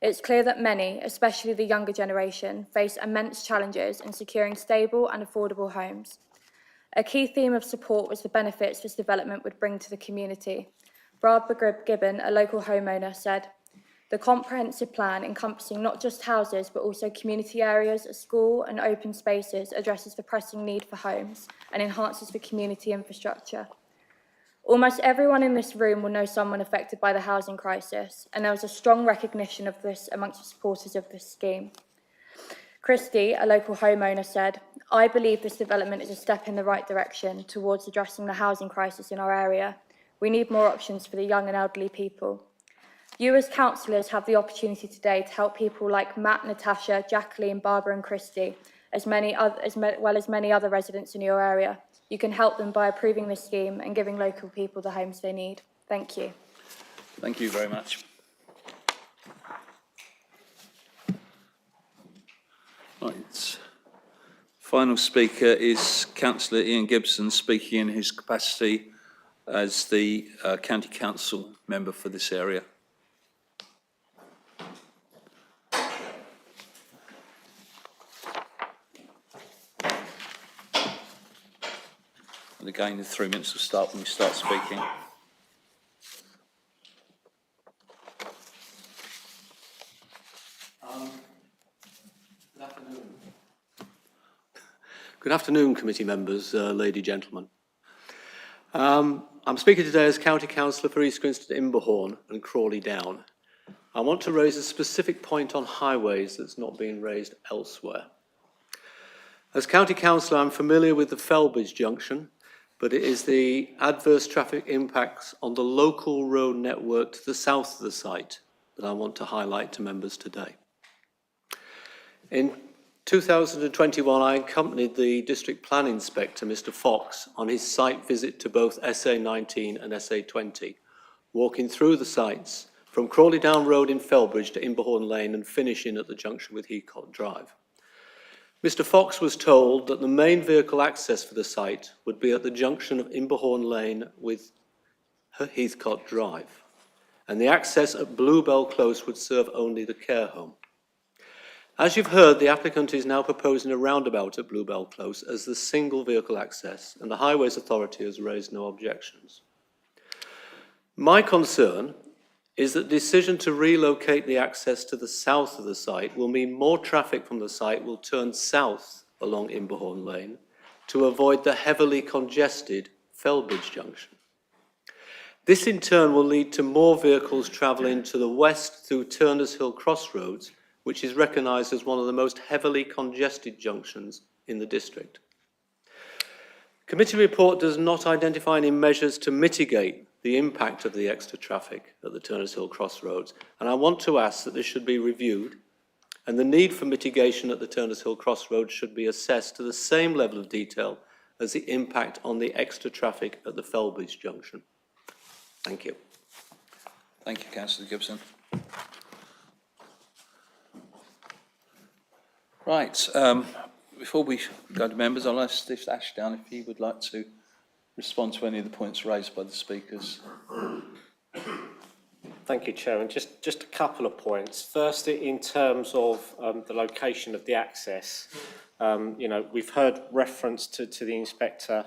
Speaker 10: It's clear that many, especially the younger generation, face immense challenges in securing stable and affordable homes. A key theme of support was the benefits this development would bring to the community. Barbara Gibbon, a local homeowner, said, "The comprehensive plan, encompassing not just houses but also community areas, a school and open spaces, addresses the pressing need for homes and enhances the community infrastructure." Almost everyone in this room will know someone affected by the housing crisis, and there was a strong recognition of this amongst the supporters of this scheme. Christy, a local homeowner, said, "I believe this development is a step in the right direction towards addressing the housing crisis in our area. We need more options for the young and elderly people. You as councillors have the opportunity today to help people like Matt, Natasha, Jacqueline, Barbara and Christy, as well as many other residents in your area. You can help them by approving this scheme and giving local people the homes they need. Thank you."
Speaker 1: Thank you very much. Right. Final speaker is Councillor Ian Gibson, speaking in his capacity as the County Council member for this area. And again, the 3 minutes will start when you start speaking.
Speaker 11: Good afternoon, committee members, ladies and gentlemen. I'm speaking today as County Councillor for East Grinstead, Imberhorn and Crawley Down. I want to raise a specific point on highways that's not being raised elsewhere. As County Councillor, I'm familiar with the Felbridge Junction, but it is the adverse traffic impacts on the local road network to the south of the site that I want to highlight to members today. In 2021, I accompanied the District Plan Inspector, Mr. Fox, on his site visit to both SA19 and SA20, walking through the sites from Crawley Down Road in Felbridge to Imberhorn Lane and finishing at the junction with Heathcote Drive. Mr. Fox was told that the main vehicle access for the site would be at the junction of Imberhorn Lane with Heathcote Drive, and the access at Bluebell Close would serve only the care home. As you've heard, the applicant is now proposing a roundabout at Bluebell Close as the single vehicle access, and the Highways Authority has raised no objections. My concern is that the decision to relocate the access to the south of the site will mean more traffic from the site will turn south along Imberhorn Lane to avoid the heavily congested Felbridge Junction. This in turn will lead to more vehicles travelling to the west through Turners Hill Crossroads, which is recognised as one of the most heavily congested junctions in the district. Committee report does not identify any measures to mitigate the impact of the extra traffic at the Turners Hill Crossroads, and I want to ask that this should be reviewed and the need for mitigation at the Turners Hill Crossroads should be assessed to the same level of detail as the impact on the extra traffic at the Felbridge Junction. Thank you.
Speaker 1: Thank you, Councillor Gibson. Right, before we go to members, I'll ask Steve Ashdown if he would like to respond to any of the points raised by the speakers.
Speaker 4: Thank you, Chairman. Just a couple of points. First, in terms of the location of the access, we've heard reference to the inspector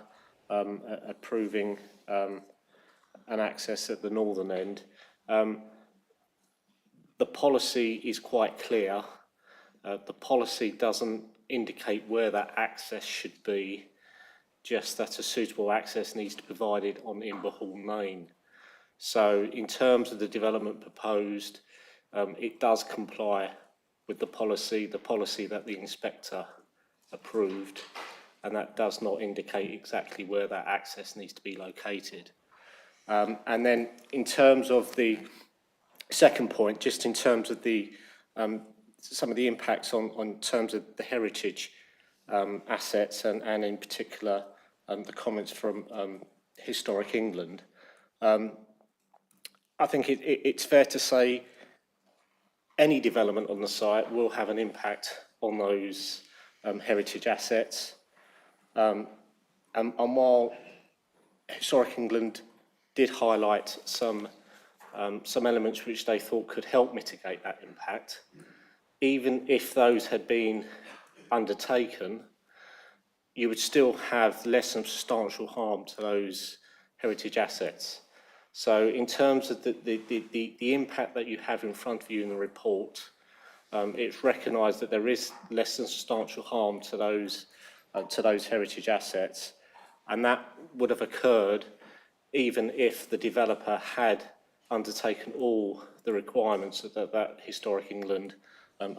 Speaker 4: approving an access at the northern end. The policy is quite clear. The policy doesn't indicate where that access should be, just that a suitable access needs to be provided on Imberhorn Lane. So in terms of the development proposed, it does comply with the policy that the inspector approved, and that does not indicate exactly where that access needs to be located. And then in terms of the second point, just in terms of the some of the impacts on terms of the heritage assets and in particular the comments from Historic England. I think it's fair to say any development on the site will have an impact on those heritage assets. And while Historic England did highlight some elements which they thought could help mitigate that impact, even if those had been undertaken, you would still have less than substantial harm to those heritage assets. So in terms of the impact that you have in front of you in the report, it's recognised that there is less than substantial harm to those heritage assets, and that would have occurred even if the developer had undertaken all the requirements that Historic England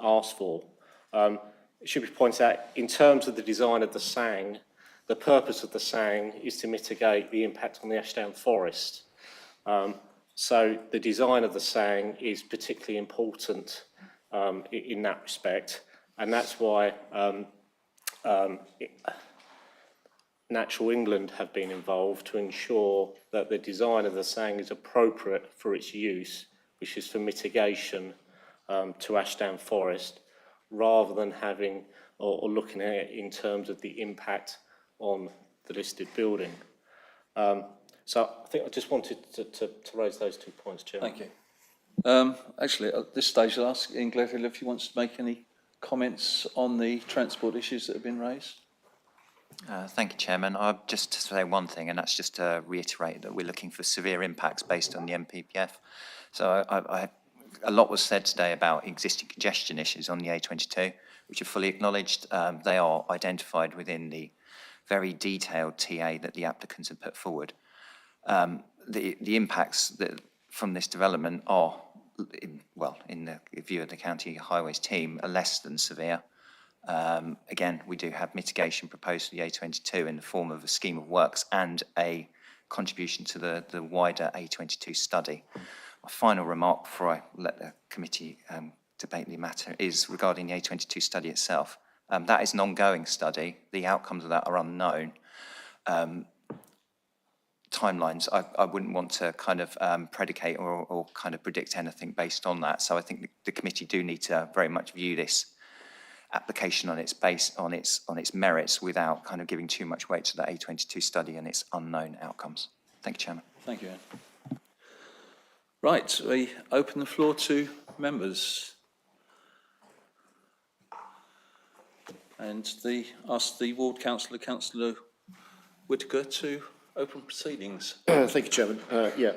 Speaker 4: asked for. It should be pointed out, in terms of the design of the SANG, the purpose of the SANG is to mitigate the impact on the Ashdown Forest. So the design of the SANG is particularly important in that respect, and that's why Natural England have been involved to ensure that the design of the SANG is appropriate for its use, which is for mitigation to Ashdown Forest, rather than having or looking at it in terms of the impact on the listed building. So I think I just wanted to raise those 2 points, Chairman.
Speaker 1: Thank you. Actually, at this stage, I'll ask Ian Gledhill if he wants to make any comments on the transport issues that have been raised.
Speaker 12: Thank you, Chairman. Just to say one thing, and that's just to reiterate that we're looking for severe impacts based on the MPPF. So a lot was said today about existing congestion issues on the A22, which are fully acknowledged. They are identified within the very detailed TA that the applicants have put forward. The impacts from this development are, in the view of the County Highways team, are less than severe. Again, we do have mitigation proposed for the A22 in the form of a scheme of works and a contribution to the wider A22 study. My final remark before I let the committee debate the matter is regarding the A22 study itself. That is an ongoing study. The outcomes of that are unknown. Timelines, I wouldn't want to kind of predicate or kind of predict anything based on that. So I think the committee do need to very much view this application on its base, on its merits, without kind of giving too much weight to the A22 study and its unknown outcomes. Thank you, Chairman.
Speaker 1: Thank you, Anne. Right, we open the floor to members. And ask the ward councillor, Councillor Whitaker, to open proceedings.
Speaker 2: Thank you, Chairman.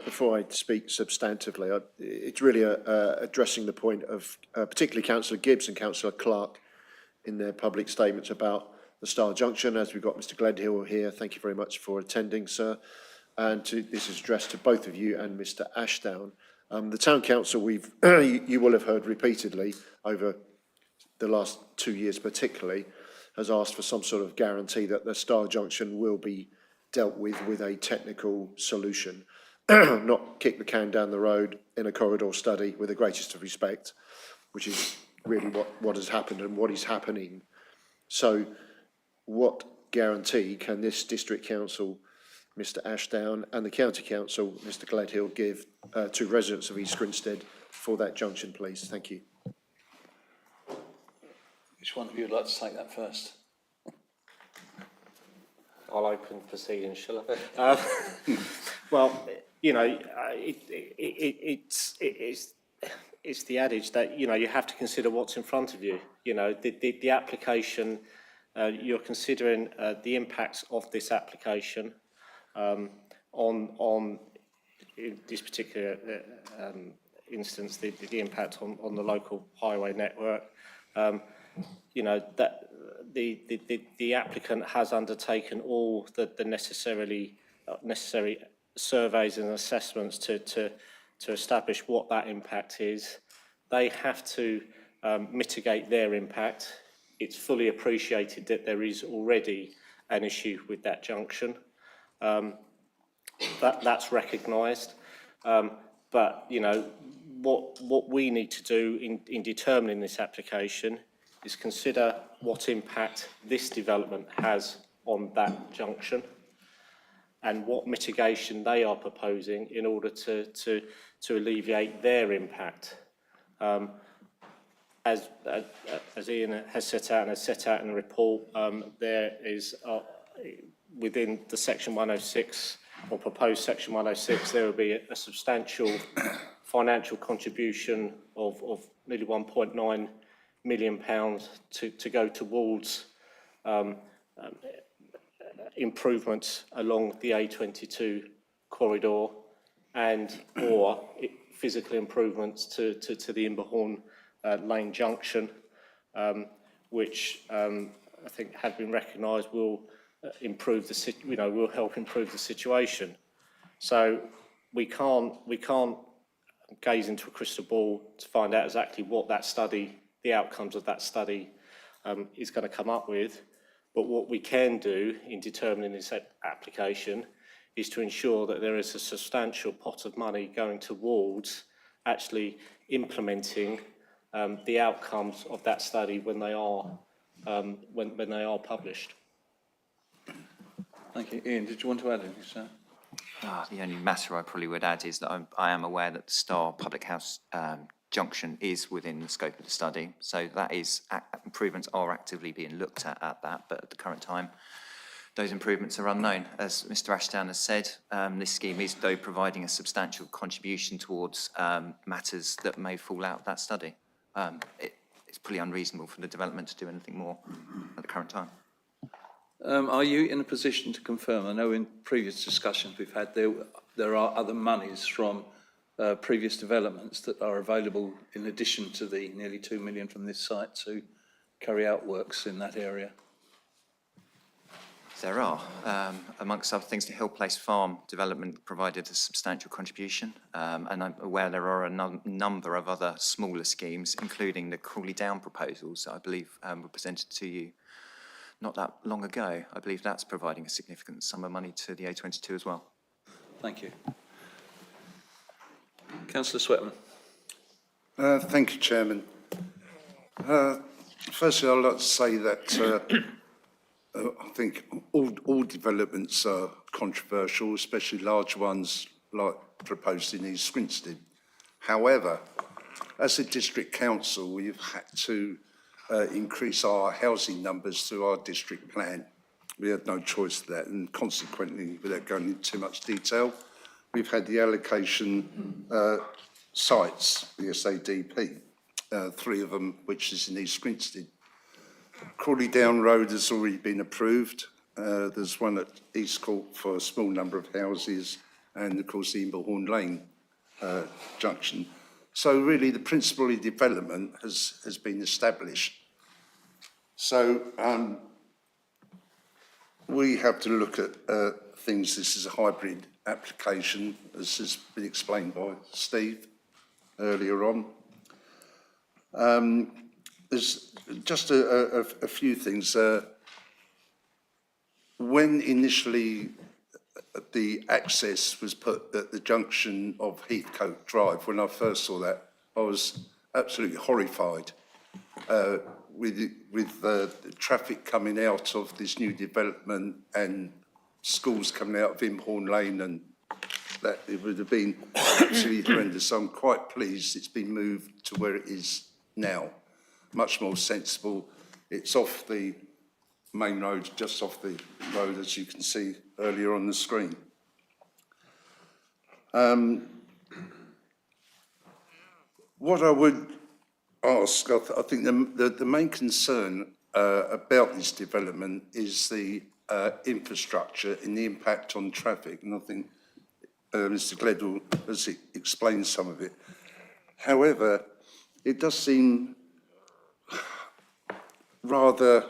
Speaker 2: Before I speak substantively, it's really addressing the point of particularly Councillor Gibbs and Councillor Clark in their public statements about the Star Junction. As we've got Mr. Gledhill here, thank you very much for attending, sir. And this is addressed to both of you and Mr. Ashdown. The Town Council, you will have heard repeatedly over the last 2 years particularly, has asked for some sort of guarantee that the Star Junction will be dealt with a technical solution, not kick the can down the road in a corridor study, with the greatest of respect, which is really what has happened and what is happening. So what guarantee can this district council, Mr. Ashdown, and the county council, Mr. Gledhill, give to residents of East Grinstead for that junction, please? Thank you.
Speaker 1: Which one of you would like to take that first?
Speaker 4: I'll open proceedings, shall I? Well, you know, it's the adage that, you know, you have to consider what's in front of you. You know, the application, you're considering the impacts of this application on in this particular instance, the impact on the local highway network. You know, that the applicant has undertaken all the necessary surveys and assessments to establish what that impact is. They have to mitigate their impact. It's fully appreciated that there is already an issue with that junction. That's recognised. But, you know, what we need to do in determining this application is consider what impact this development has on that junction and what mitigation they are proposing in order to alleviate their impact. As Ian has set out and has set out in the report, there is within the Section 106 or proposed Section 106, there will be a substantial financial contribution of nearly £1.9 million to go towards improvements along the A22 corridor and or physical improvements to the Imberhorn Lane Junction, which I think had been recognised will improve will help improve the situation. So we can't gaze into a crystal ball to find out exactly what that study, the outcomes of that study is going to come up with. But what we can do in determining this application is to ensure that there is a substantial pot of money going towards actually implementing the outcomes of that study when they are published.
Speaker 1: Thank you. Ian, did you want to add anything, sir?
Speaker 12: The only matter I probably would add is that I am aware that the Star Public House junction is within the scope of the study. So that is, improvements are actively being looked at that, but at the current time, those improvements are unknown. As Mr. Ashdown has said, this scheme is, though, providing a substantial contribution towards matters that may fall out of that study. It's pretty unreasonable for the development to do anything more at the current time.
Speaker 1: Are you in a position to confirm? I know in previous discussions we've had, there are other monies from previous developments that are available in addition to the nearly 2 million from this site to carry out works in that area.
Speaker 12: There are. Amongst other things, the Hill Place Farm development provided a substantial contribution, and I'm aware there are a number of other smaller schemes, including the Crawley Down proposals that I believe were presented to you not that long ago. I believe that's providing a significant sum of money to the A22 as well.
Speaker 1: Thank you. Councillor Sweatman.
Speaker 13: Thank you, Chairman. Firstly, I'd like to say that I think all developments are controversial, especially large ones like proposed in East Grinstead. However, as a district council, we've had to increase our housing numbers through our district plan. We had no choice of that, and consequently, without going into too much detail, we've had the allocation sites, the SADP, 3 of them, which is in East Grinstead. Crawley Down Road has already been approved. There's one at East Court for a small number of houses, and of course the Imblehorn Lane junction. So really the principle of development has been established. So we have to look at things. This is a hybrid application, as has been explained by Steve earlier on. There's just a few things. When initially the access was put at the junction of Heathcote Drive, when I first saw that, I was absolutely horrified with the traffic coming out of this new development and schools coming out of Imblehorn Lane, and that it would have been absolutely horrendous. I'm quite pleased it's been moved to where it is now. Much more sensible. It's off the main road, just off the road, as you can see earlier on the screen. What I would ask, I think the main concern about this development is the infrastructure and the impact on traffic, and I think Mr. Gledhill has explained some of it. However, it does seem rather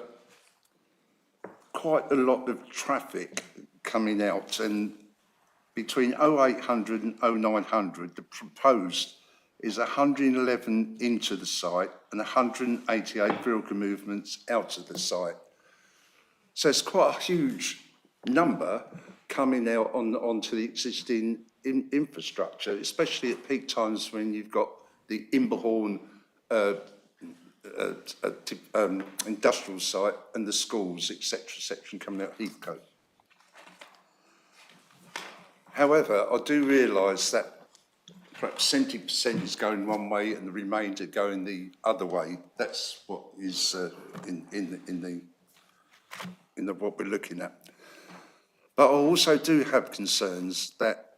Speaker 13: quite a lot of traffic coming out, and between 0800 and 0900, the proposed is 111 into the site and 188 vehicle movements out of the site. So it's quite a huge number coming out onto the existing infrastructure, especially at peak times when you've got the Imblehorn industrial site and the schools, etc., coming out Heathcote. However, I do realise that perhaps 70% is going one way and the remainder going the other way. That's what is in what we're looking at. But I also do have concerns that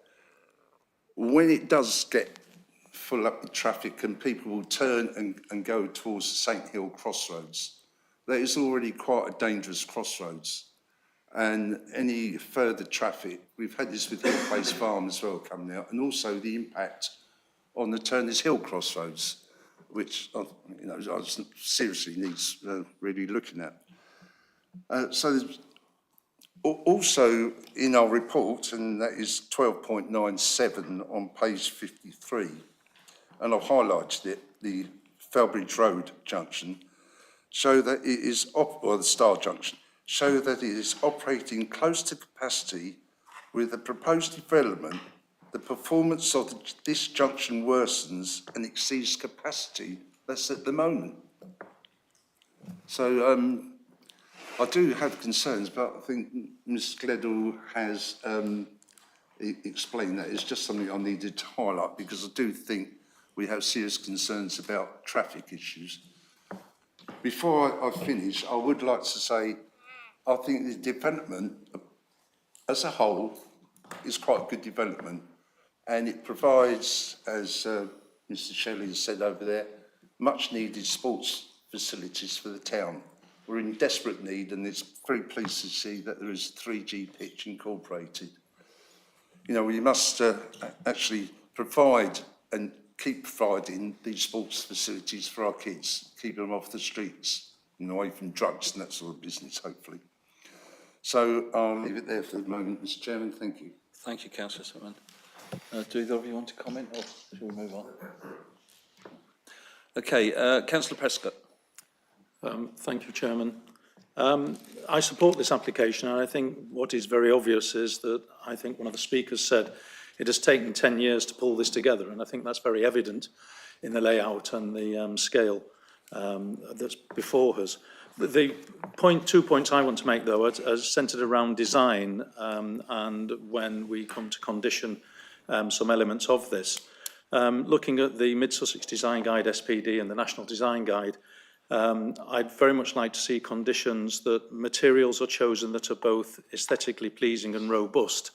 Speaker 13: when it does get full up with traffic and people will turn and go towards the St Hill crossroads, that is already quite a dangerous crossroads. And any further traffic, we've had this with Hill Place Farm as well coming out, and also the impact on the Turners Hill crossroads, which seriously needs really looking at. So there's also in our report, and that is 12.97 on page 53, and I've highlighted it, the Felbridge Road junction, show that it is, or the Star junction, show that it is operating close to capacity. With the proposed development, the performance of this junction worsens and exceeds capacity that's at the moment. So I do have concerns, but I think Ms Gledhill has explained that. It's just something I needed to highlight because I do think we have serious concerns about traffic issues. Before I finish, I would like to say I think the development as a whole is quite a good development, and it provides, as Mr Shelley has said over there, much needed sports facilities for the town. we're in desperate need, and it's very pleased to see that there is 3G pitch incorporated. You know, we must actually provide and keep providing these sports facilities for our kids, keep them off the streets and away from drugs and that sort of business, hopefully. So I'll leave it there for the moment, Mr. Chairman. Thank you.
Speaker 1: Thank you, Councillor Sutton. Do either of you want to comment, or shall we move on? Okay, Councillor Prescott.
Speaker 14: Thank you, Chairman. I support this application, and I think what is very obvious is that I think one of the speakers said it has taken 10 years to pull this together, and I think that's very evident in the layout and the scale that's before us. The 2 points I want to make, though, are centred around design, and when we come to condition some elements of this. Looking at the Mid-Sussex Design Guide SPD and the National Design Guide, I'd very much like to see conditions that materials are chosen that are both aesthetically pleasing and robust,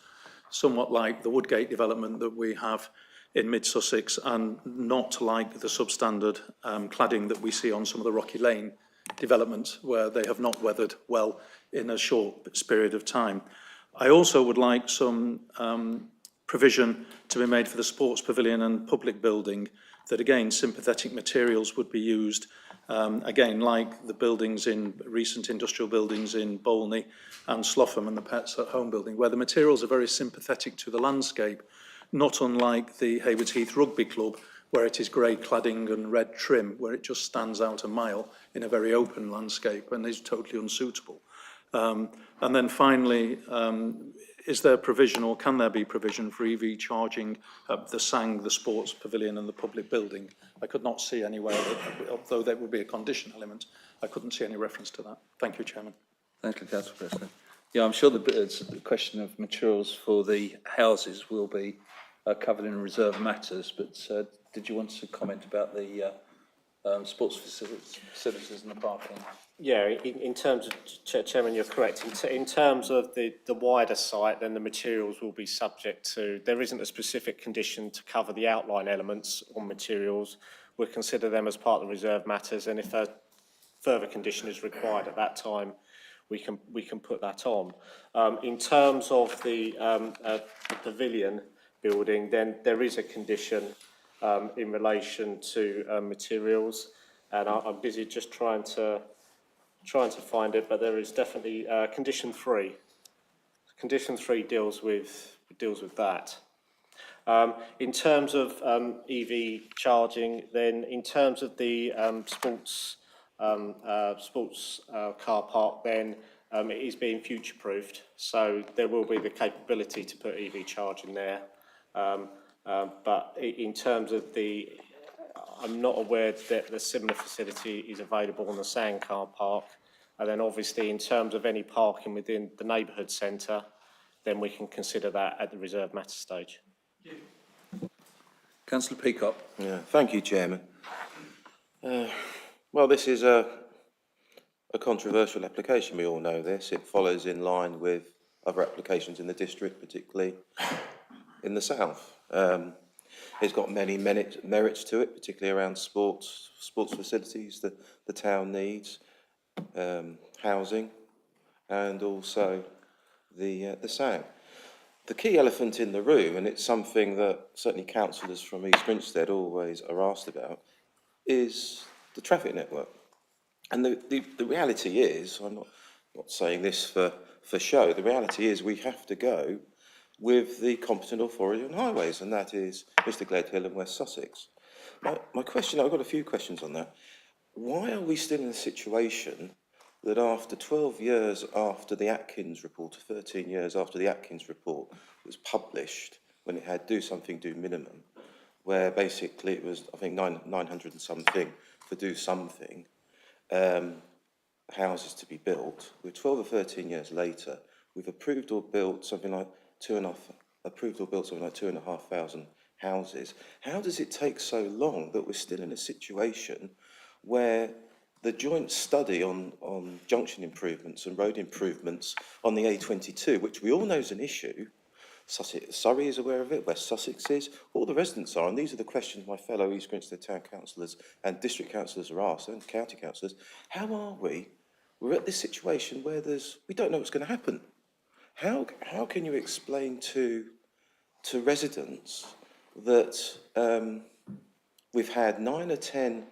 Speaker 14: somewhat like the Woodgate development that we have in Mid-Sussex, and not like the substandard cladding that we see on some of the Rocky Lane developments, where they have not weathered well in a short period of time. I also would like some provision to be made for the sports pavilion and public building, that again sympathetic materials would be used, again like the buildings in recent industrial buildings in Bolney and Slough and the Pets at Home building, where the materials are very sympathetic to the landscape, not unlike the Haywards Heath Rugby Club, where it is grey cladding and red trim, where it just stands out a mile in a very open landscape and is totally unsuitable. And then finally, is there provision, or can there be provision for EV charging the SANG, the sports pavilion and the public building? I could not see anywhere, that, although there would be a condition element, I couldn't see any reference to that. Thank you, Chairman.
Speaker 1: Thank you, Councillor Preston. Yeah, I'm sure the question of materials for the houses will be covered in reserved matters, but did you want to comment about the sports facilities and the parking?
Speaker 4: Yeah, in terms of, Chairman, you're correct. In terms of the wider site, then the materials will be subject to, there isn't a specific condition to cover the outline elements on materials. We'll consider them as part of the reserve matters, and if a further condition is required at that time, we can put that on. In terms of the pavilion building, then there is a condition in relation to materials, and I'm busy just trying to find it, but there is definitely condition 3. Condition 3 deals with that. In terms of EV charging, then in terms of the sports car park, then it is being future-proofed, so there will be the capability to put EV charging there. But in terms of I'm not aware that the similar facility is available on the SANG car park. And then obviously in terms of any parking within the neighbourhood centre, then we can consider that at the reserve matter stage.
Speaker 1: Councillor Peacock.
Speaker 3: Yeah, thank you, Chairman. Well, this is a controversial application, we all know this. It follows in line with other applications in the district, particularly in the south. It's got many merits to it, particularly around sports facilities that the town needs, housing, and also the SANG. The key elephant in the room, and it's something that certainly councillors from East Grinstead always are asked about, is the traffic network. And the reality is, I'm not saying this for show, the reality is we have to go with the competent authority on highways, and that is Mr Gledhill and West Sussex. My question, I've got a few questions on that. Why are we still in a situation that after 12 years after the Atkins report, or 13 years after the Atkins report was published, when it had do something, do minimum, where basically it was, I think, 900 and something for do something, houses to be built. We're 12 or 13 years later, we've approved or built something like 2,500 houses. How does it take so long that we're still in a situation where the joint study on junction improvements and road improvements on the A22, which we all know is an issue, Surrey is aware of it, West Sussex is, all the residents are, and these are the questions my fellow East Grinstead town councillors and district councillors are asked, and county councillors, how are we we're at this situation where we don't know what's going to happen. How can you explain to residents that we've had 9 or 10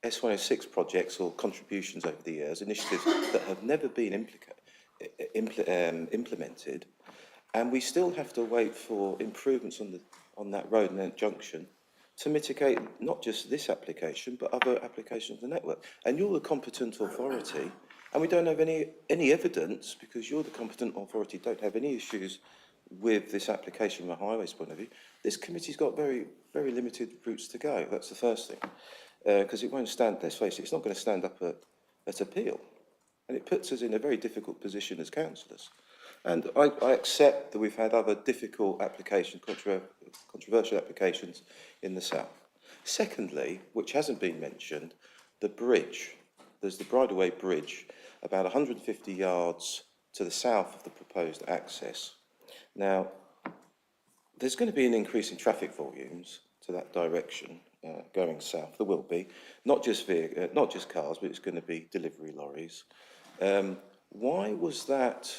Speaker 3: S106 projects or contributions over the years, initiatives that have never been implemented, and we still have to wait for improvements on that road and that junction to mitigate not just this application, but other applications of the network. And you're the competent authority, and we don't have any evidence, because you're the competent authority, don't have any issues with this application from a highways point of view. This committee's got very, very limited routes to go. That's the first thing. Because it won't stand, let's face it, it's not going to stand up at appeal. And it puts us in a very difficult position as councillors. And I accept that we've had other difficult applications, controversial applications in the south. Secondly, which hasn't been mentioned, the bridge. There's the Bridleway Bridge, about 150 yards to the south of the proposed access. Now, there's going to be an increase in traffic volumes to that direction, going south. There will be, not just cars, but it's going to be delivery lorries. Why was that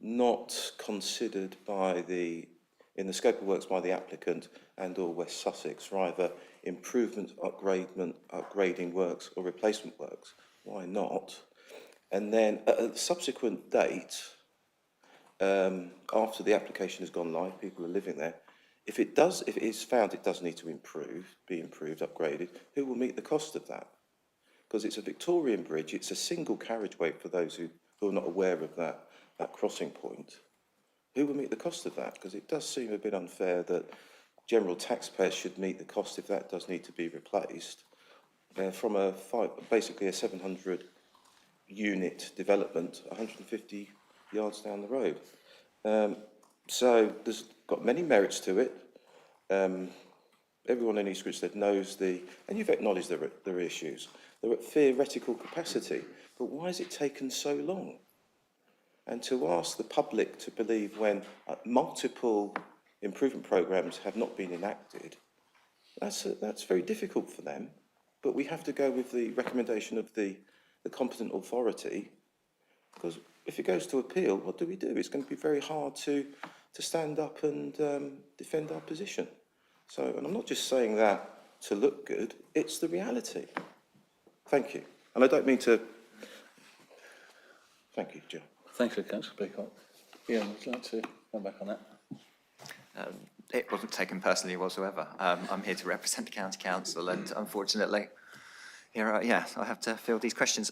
Speaker 3: not considered in the scope of works by the applicant and or West Sussex for either improvement, upgrading works or replacement works? Why not? And then at a subsequent date, after the application has gone live, people are living there, if it is found it does need to be improved, upgraded, who will meet the cost of that? Because it's a Victorian bridge, it's a single carriageway for those who are not aware of that crossing point. Who will meet the cost of that? Because it does seem a bit unfair that general taxpayers should meet the cost if that does need to be replaced from basically a 700 unit development 150 yards down the road. So there's got many merits to it. Everyone in East Grinstead knows and you've acknowledged there are issues. They're at theoretical capacity, but why has it taken so long? And to ask the public to believe when multiple improvement programmes have not been enacted, that's very difficult for them. But we have to go with the recommendation of the competent authority, because if it goes to appeal, what do we do? It's going to be very hard to stand up and defend our position. So, and I'm not just saying that to look good, it's the reality. Thank you. And I don't mean to... Thank you, Joe.
Speaker 1: Thank you, Councillor Peacock. Ian, would you like to come back on that?
Speaker 12: It wasn't taken personally whatsoever. I'm here to represent the County Council, and unfortunately, I have to field these questions.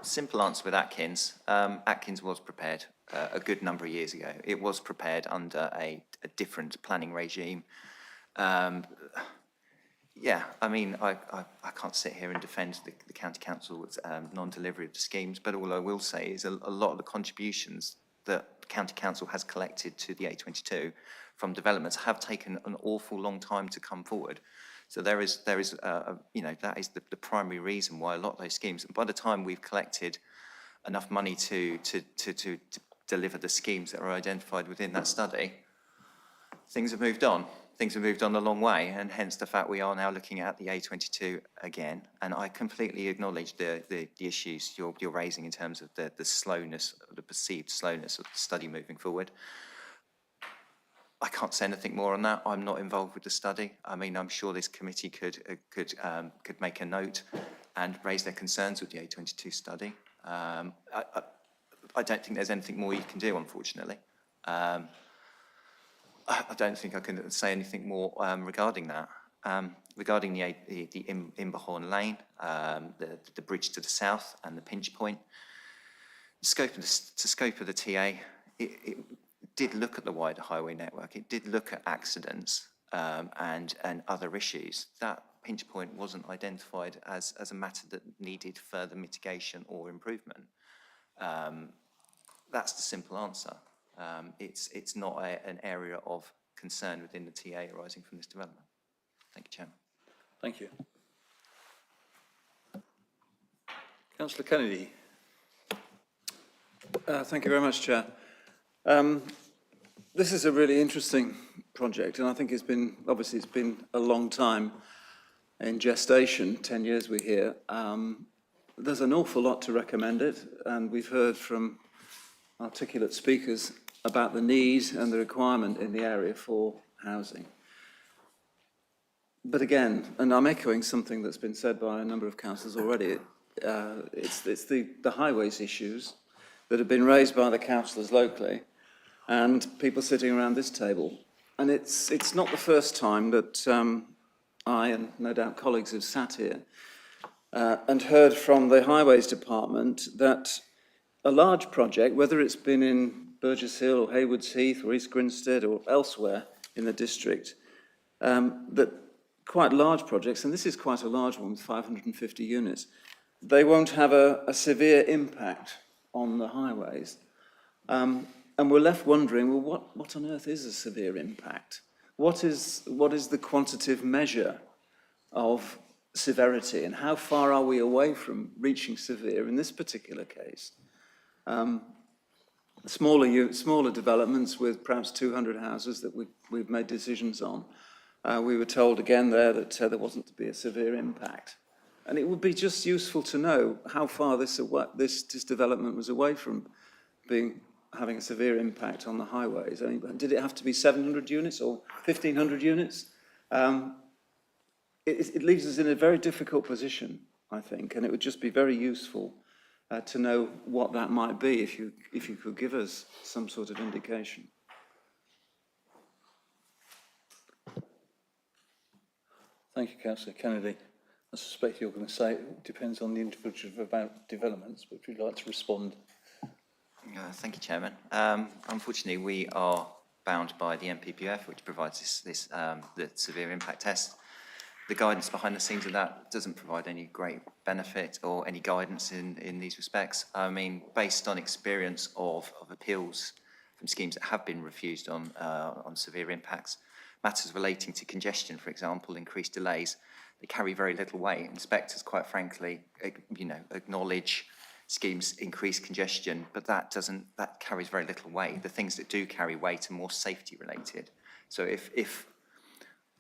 Speaker 12: Simple answer with Atkins. Atkins was prepared a good number of years ago. It was prepared under a different planning regime. I mean, I can't sit here and defend the County Council's non-delivery of the schemes, but all I will say is a lot of the contributions that the County Council has collected to the A22 from developments have taken an awful long time to come forward. So that is the primary reason why a lot of those schemes, and by the time we've collected enough money to deliver the schemes that are identified within that study, things have moved on. Things have moved on a long way, and hence the fact we are now looking at the A22 again. And I completely acknowledge the issues you're raising in terms of the slowness, the perceived slowness of the study moving forward. I can't say anything more on that. I'm not involved with the study. I mean, I'm sure this committee could make a note and raise their concerns with the A22 study. I don't think there's anything more you can do, unfortunately. I don't think I can say anything more regarding that. Regarding the Imberhorn Lane, the bridge to the south and the pinch point, the scope of the TA, it did look at the wider highway network. It did look at accidents and other issues. That pinch point wasn't identified as a matter that needed further mitigation or improvement. That's the simple answer. It's not an area of concern within the TA arising from this development. Thank you, Chairman.
Speaker 1: Thank you. Councillor Kennedy.
Speaker 15: Thank you very much, Chair. This is a really interesting project, and I think it's been a long time in gestation, 10 years we're here. there's an awful lot to recommend it, and we've heard from articulate speakers about the need and the requirement in the area for housing. But again, and I'm echoing something that's been said by a number of councillors already, it's the highways issues that have been raised by the councillors locally and people sitting around this table. And it's not the first time that I, and no doubt colleagues, have sat here and heard from the Highways Department that a large project, whether it's been in Burgess Hill or Haywards Heath or East Grinstead or elsewhere in the district, that quite large projects, and this is quite a large one with 550 units, they won't have a severe impact on the highways. And we're left wondering, well, what on earth is a severe impact? What is the quantitative measure of severity, and how far are we away from reaching severe in this particular case? Smaller developments with perhaps 200 houses that we've made decisions on. We were told again there that there wasn't to be a severe impact. And it would be just useful to know how far this development was away from having a severe impact on the highways. I mean, did it have to be 700 units or 1,500 units? It leaves us in a very difficult position, I think, and it would just be very useful to know what that might be if you could give us some sort of indication.
Speaker 1: Thank you, Councillor Kennedy. I suspect you're going to say it depends on the individual about developments, but would you like to respond?
Speaker 12: Thank you, Chairman. Unfortunately, we are bound by the NPPF, which provides the severe impact test. The guidance behind the scenes of that doesn't provide any great benefit or any guidance in these respects. I mean, based on experience of appeals from schemes that have been refused on severe impacts, matters relating to congestion, for example, increased delays, they carry very little weight. Inspectors, quite frankly, acknowledge schemes increase congestion, but that carries very little weight. The things that do carry weight are more safety related. So if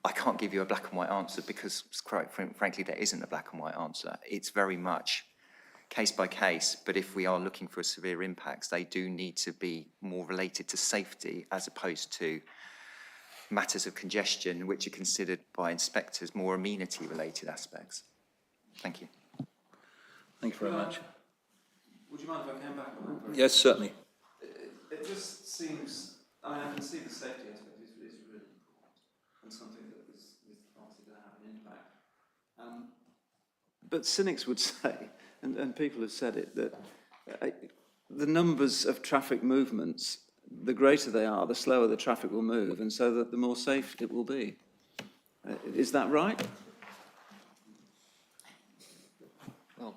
Speaker 12: I can't give you a black and white answer, because quite frankly, there isn't a black and white answer. It's very much case by case, but if we are looking for severe impacts, they do need to be more related to safety as opposed to matters of congestion, which are considered by inspectors more amenity-related aspects. Thank you.
Speaker 1: Thank you very much.
Speaker 15: Would you mind if I came back on that?
Speaker 1: Yes, certainly.
Speaker 15: It just seems, I can see the safety aspect is really important and something that is obviously going to have an impact. But cynics would say, and people have said it, that the numbers of traffic movements, the greater they are, the slower the traffic will move, and so that the more safe it will be. Is that right?
Speaker 12: Well,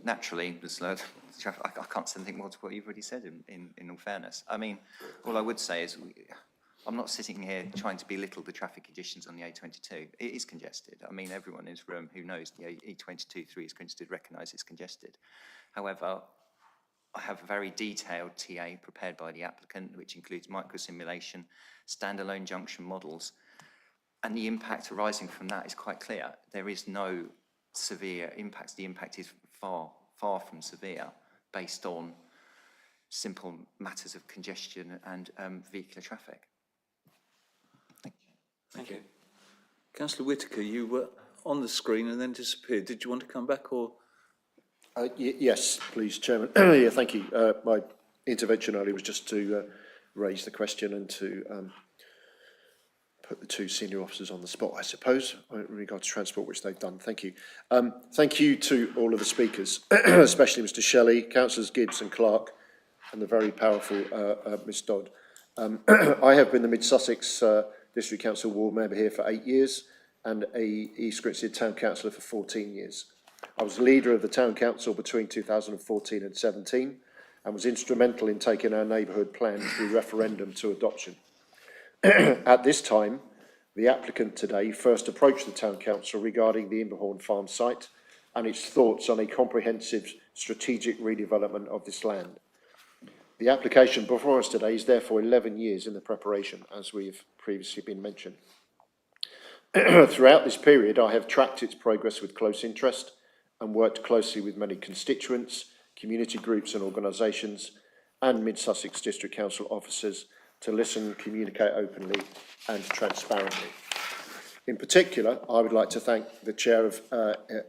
Speaker 12: naturally, the slower traffic, I can't say anything more to what you've already said in all fairness. I mean, all I would say is I'm not sitting here trying to belittle the traffic conditions on the A22. It is congested. I mean, everyone in this room who knows the A22 through East Grinstead recognises it's congested. However, I have a very detailed TA prepared by the applicant, which includes microsimulation, standalone junction models, and the impact arising from that is quite clear. There is no severe impact. The impact is far, far from severe based on simple matters of congestion and vehicular traffic.
Speaker 1: Thank you. Councillor Whitaker, you were on the screen and then disappeared. Did you want to come back or?
Speaker 2: Yes, please, Chairman. Yeah, thank you. My intervention earlier was just to raise the question and to put the two senior officers on the spot, I suppose, in regard to transport, which they've done. Thank you. Thank you to all of the speakers, especially Mr. Shelley, Councillors Gibbs and Clark, and the very powerful Ms. Dodd. I have been the Mid-Sussex District Council ward member here for 8 years and a East Grinstead Town Councillor for 14 years. I was leader of the Town Council between 2014 and 17 and was instrumental in taking our neighbourhood plan through referendum to adoption. At this time, the applicant today first approached the Town Council regarding the Imberhorn Farm site and its thoughts on a comprehensive strategic redevelopment of this land. The application before us today is therefore 11 years in the preparation, as we've previously been mentioned. Throughout this period, I have tracked its progress with close interest and worked closely with many constituents, community groups and organisations, and Mid Sussex District Council officers to listen, communicate openly and transparently. In particular, I would like to thank the Chair of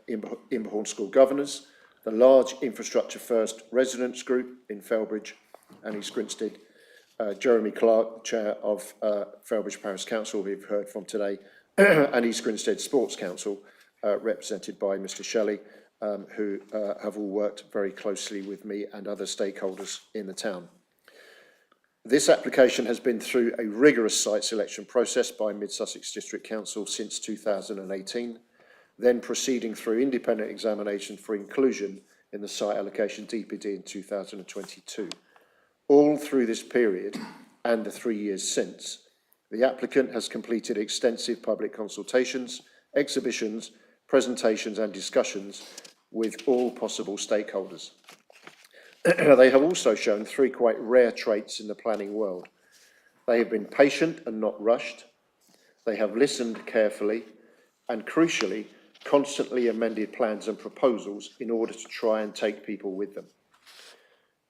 Speaker 2: Imberhorn School Governors, the large Infrastructure First residents group in Felbridge and East Grinstead, Jeremy Clark, Chair of Felbridge Parish Council, who we've heard from today, and East Grinstead Sports Council, represented by Mr Shelley, who have all worked very closely with me and other stakeholders in the town. This application has been through a rigorous site selection process by Mid Sussex District Council since 2018, then proceeding through independent examination for inclusion in the site allocation DPD in 2022. All through this period and the 3 years since, the applicant has completed extensive public consultations, exhibitions, presentations and discussions with all possible stakeholders. They have also shown three quite rare traits in the planning world. They have been patient and not rushed. They have listened carefully and, crucially, constantly amended plans and proposals in order to try and take people with them.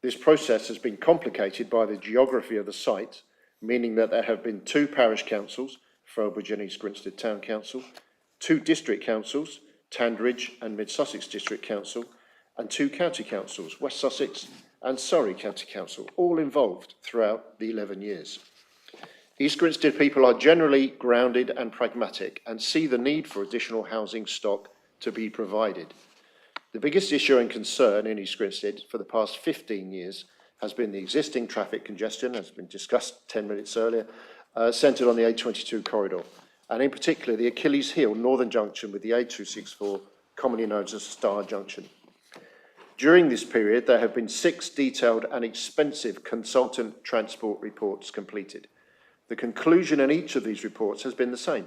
Speaker 2: This process has been complicated by the geography of the site, meaning that there have been two parish councils, Felbridge and East Grinstead Town Council, two district councils, Tandridge and Mid Sussex District Council, and two county councils, West Sussex and Surrey County Council, all involved throughout the 11 years. East Grinstead people are generally grounded and pragmatic and see the need for additional housing stock to be provided. The biggest issue and concern in East Grinstead for the past 15 years has been the existing traffic congestion, as has been discussed 10 minutes earlier, centred on the A22 corridor, and in particular the Achilles heel northern junction with the A264, commonly known as Star Junction. During this period, there have been 6 detailed and expensive consultant transport reports completed. The conclusion in each of these reports has been the same,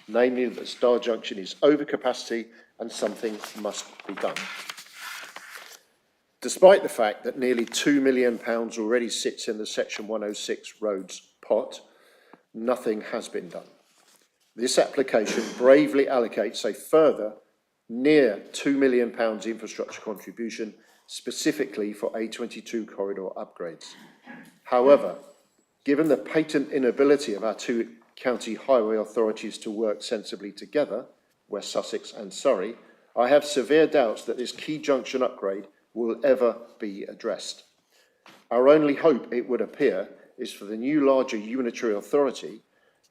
Speaker 2: namely that Star Junction is over capacity and something must be done. Despite the fact that nearly £2 million already sits in the Section 106 roads pot, nothing has been done. This application bravely allocates a further near £2 million infrastructure contribution specifically for A22 corridor upgrades. However, given the patent inability of our two county highway authorities to work sensibly together, West Sussex and Surrey, I have severe doubts that this key junction upgrade will ever be addressed. Our only hope, it would appear, is for the new larger unitary authority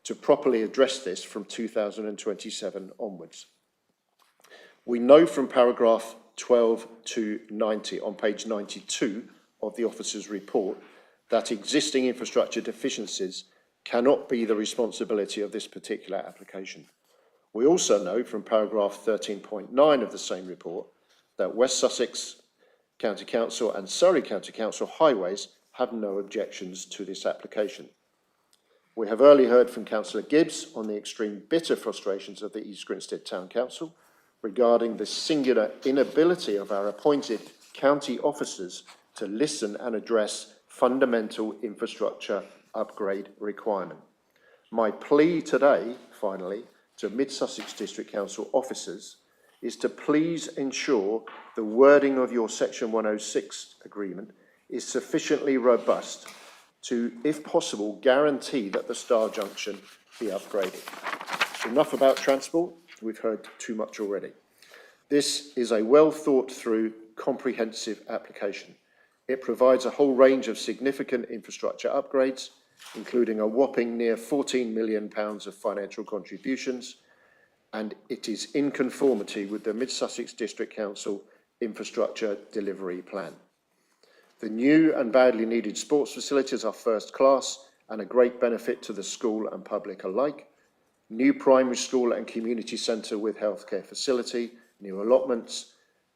Speaker 2: to properly address this from 2027 onwards. We know from paragraph 12 to 90 on page 92 of the officer's report that existing infrastructure deficiencies cannot be the responsibility of this particular application. We also know from paragraph 13.9 of the same report that West Sussex County Council and Surrey County Council highways have no objections to this application. We have earlier heard from Councillor Gibbs on the extreme bitter frustrations of the East Grinstead Town Council regarding the singular inability of our appointed county officers to listen and address fundamental infrastructure upgrade requirement. My plea today, finally, to Mid Sussex District Council officers is to please ensure the wording of your Section 106 agreement is sufficiently robust to, if possible, guarantee that the Star Junction be upgraded. Enough about transport. We've heard too much already. This is a well thought through, comprehensive application. It provides a whole range of significant infrastructure upgrades, including a whopping near £14 million of financial contributions, and it is in conformity with the Mid Sussex District Council Infrastructure Delivery Plan. The new and badly needed sports facilities are first class and a great benefit to the school and public alike. New primary school and community centre with healthcare facility, new allotments,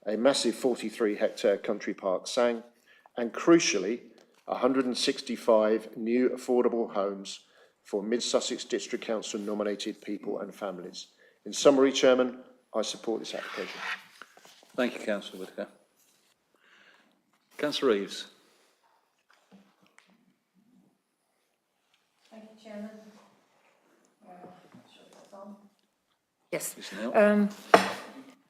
Speaker 2: a massive 43-hectare country park sang, and crucially, 165 new affordable homes for Mid Sussex District Council nominated people and families. In summary, Chairman, I support this application.
Speaker 1: Thank you, Councillor Whitaker. Councillor Reeves.
Speaker 16: Thank you, Chairman. Yes.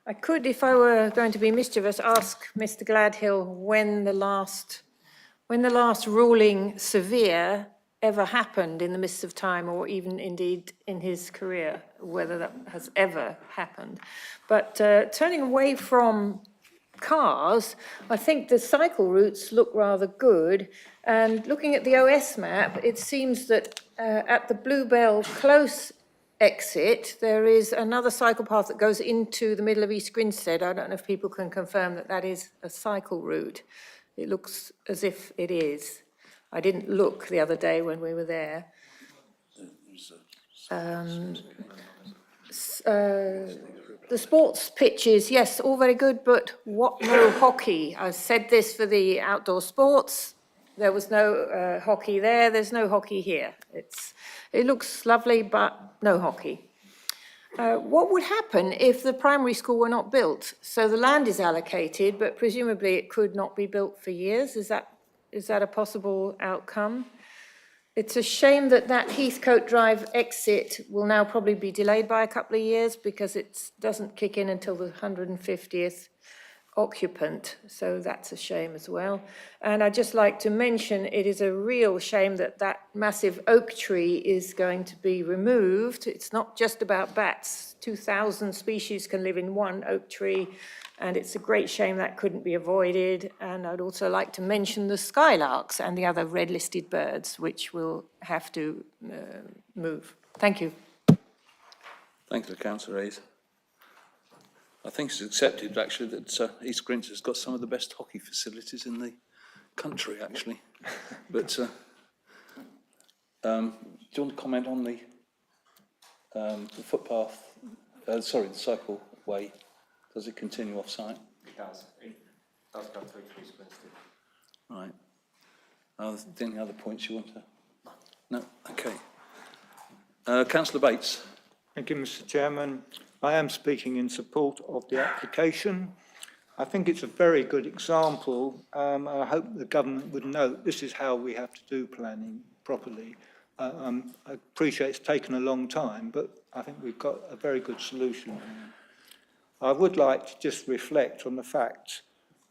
Speaker 16: I could, if I were going to be mischievous, ask Mr. Gladhill when the last ruling severe ever happened in the midst of time, or even indeed in his career, whether that has ever happened. But turning away from cars, I think the cycle routes look rather good. And looking at the OS map, it seems that at the Bluebell Close exit, there is another cycle path that goes into the middle of East Grinstead. I don't know if people can confirm that that is a cycle route. It looks as if it is. I didn't look the other day when we were there. The sports pitches, yes, all very good, but what, no hockey? I said this for the outdoor sports. There was no hockey there. There's no hockey here. It looks lovely, but no hockey. What would happen if the primary school were not built? So the land is allocated, but presumably it could not be built for years. Is that a possible outcome? It's a shame that Heathcote Drive exit will now probably be delayed by a couple of years because it doesn't kick in until the 150th occupant, so that's a shame as well. And I'd just like to mention it is a real shame that that massive oak tree is going to be removed. It's not just about bats. 2,000 species can live in one oak tree, and it's a great shame that couldn't be avoided. And I'd also like to mention the skylarks and the other red-listed birds, which will have to move. Thank you.
Speaker 1: Thank you, Councillor Rees. I think it's accepted, actually, that East Grinstead has got some of the best hockey facilities in the country, actually. But do you want to comment on the footpath, the cycle way? Does it continue off-site?
Speaker 4: It does. It does go through East Grinstead.
Speaker 1: Right. Any other points you want to? No? Okay. Councillor Bates.
Speaker 17: Thank you, Mr. Chairman. I am speaking in support of the application. I think it's a very good example. I hope the government would note this is how we have to do planning properly. I appreciate it's taken a long time, but I think we've got a very good solution. I would like to just reflect on the fact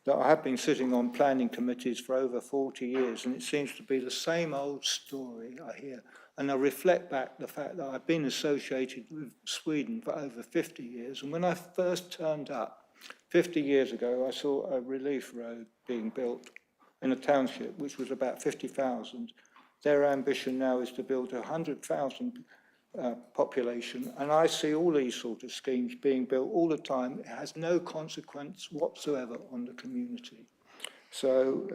Speaker 17: that I have been sitting on planning committees for over 40 years, and it seems to be the same old story I hear. And I reflect back the fact that I've been associated with Sweden for over 50 years. And when I first turned up 50 years ago, I saw a relief road being built in a township, which was about 50,000. Their ambition now is to build 100,000 population. And I see all these sort of schemes being built all the time. It has no consequence whatsoever on the community. So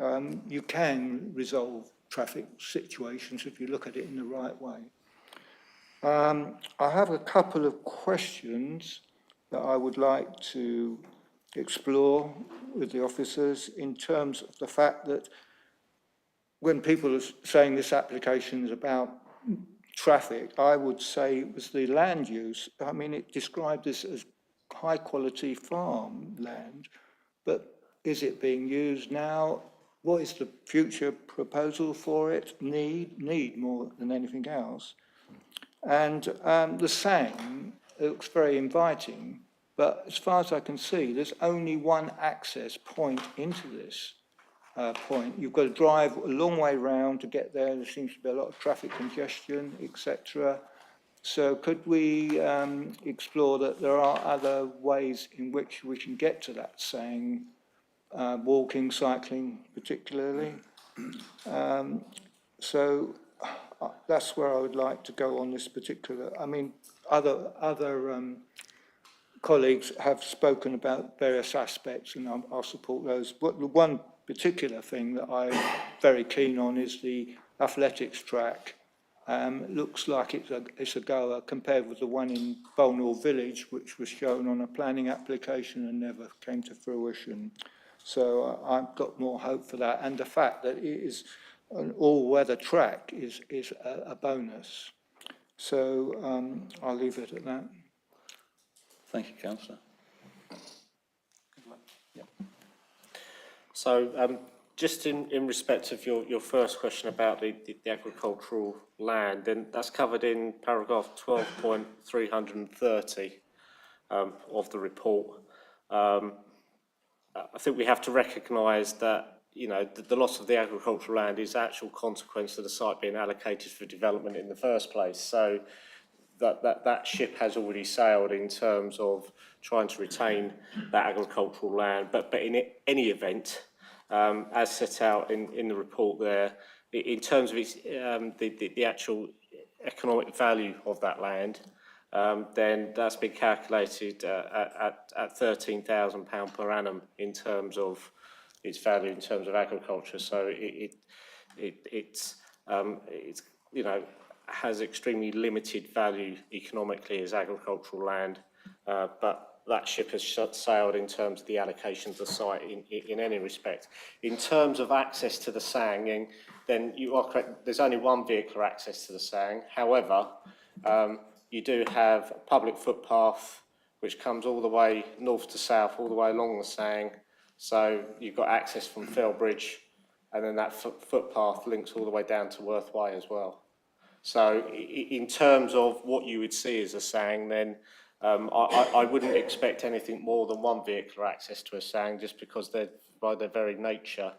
Speaker 17: you can resolve traffic situations if you look at it in the right way. I have a couple of questions that I would like to explore with the officers in terms of the fact that when people are saying this application is about traffic, I would say it was the land use. I mean, it described this as high quality farm land, but is it being used now? What is the future proposal for it? Need more than anything else. And the Sang looks very inviting, but as far as I can see, there's only one access point into this point. You've got to drive a long way round to get there. There seems to be a lot of traffic congestion, etc. So could we explore that there are other ways in which we can get to that Sang? Walking, cycling particularly. So that's where I would like to go on this particular. I mean, other colleagues have spoken about various aspects, and I'll support those. But the one particular thing that I'm very keen on is the athletics track. Looks like it's a goer compared with the one in Bolnor Village, which was shown on a planning application and never came to fruition. So I've got more hope for that. And the fact that it is an all-weather track is a bonus. So I'll leave it at that.
Speaker 1: Thank you, Councillor.
Speaker 4: Yeah. So just in respect of your first question about the agricultural land, then that's covered in paragraph 12.330 of the report. I think we have to recognise that, you know, the loss of the agricultural land is actual consequence of the site being allocated for development in the first place. So that ship has already sailed in terms of trying to retain that agricultural land. But in any event, as set out in the report there, in terms of its, the actual economic value of that land, then that's been calculated at £13,000 per annum in terms of its value in terms of agriculture. So it's you know, has extremely limited value economically as agricultural land, but that ship has sailed in terms of the allocation of the site in any respect. In terms of access to the Sang, then you are correct, there's only one vehicular access to the Sang. However, you do have a public footpath which comes all the way north to south, all the way along the Sang. So you've got access from Fellbridge, and then that footpath links all the way down to Worth Way as well. So in terms of what you would see as a Sang, then I wouldn't expect anything more than one vehicular access to a Sang, just because they're, by their very nature,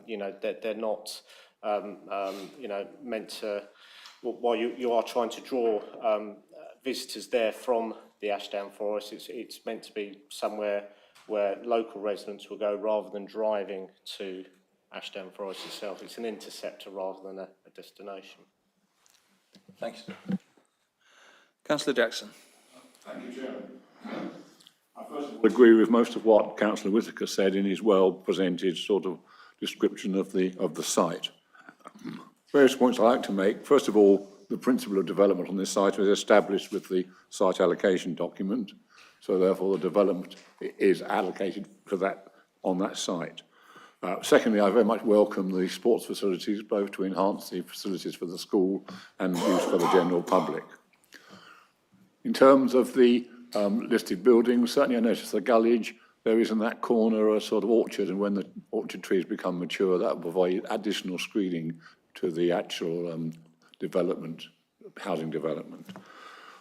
Speaker 4: you know, they're not, you know, meant to, while you are trying to draw visitors there from the Ashdown Forest, it's meant to be somewhere where local residents will go rather than driving to Ashdown Forest itself. It's an interceptor rather than a destination.
Speaker 1: Thank you, sir. Councillor Jackson.
Speaker 18: Thank you, Chairman. I first of all agree with most of what Councillor Whittaker said in his well-presented sort of description of the site. Various points I'd like to make. First of all, the principle of development on this site was established with the site allocation document, so therefore the development is allocated for that on that site. Secondly, I very much welcome the sports facilities, both to enhance the facilities for the school and use for the general public. In terms of the listed buildings, certainly I noticed the gullage. There is in that corner a sort of orchard, and when the orchard trees become mature, that will provide additional screening to the actual development, housing development.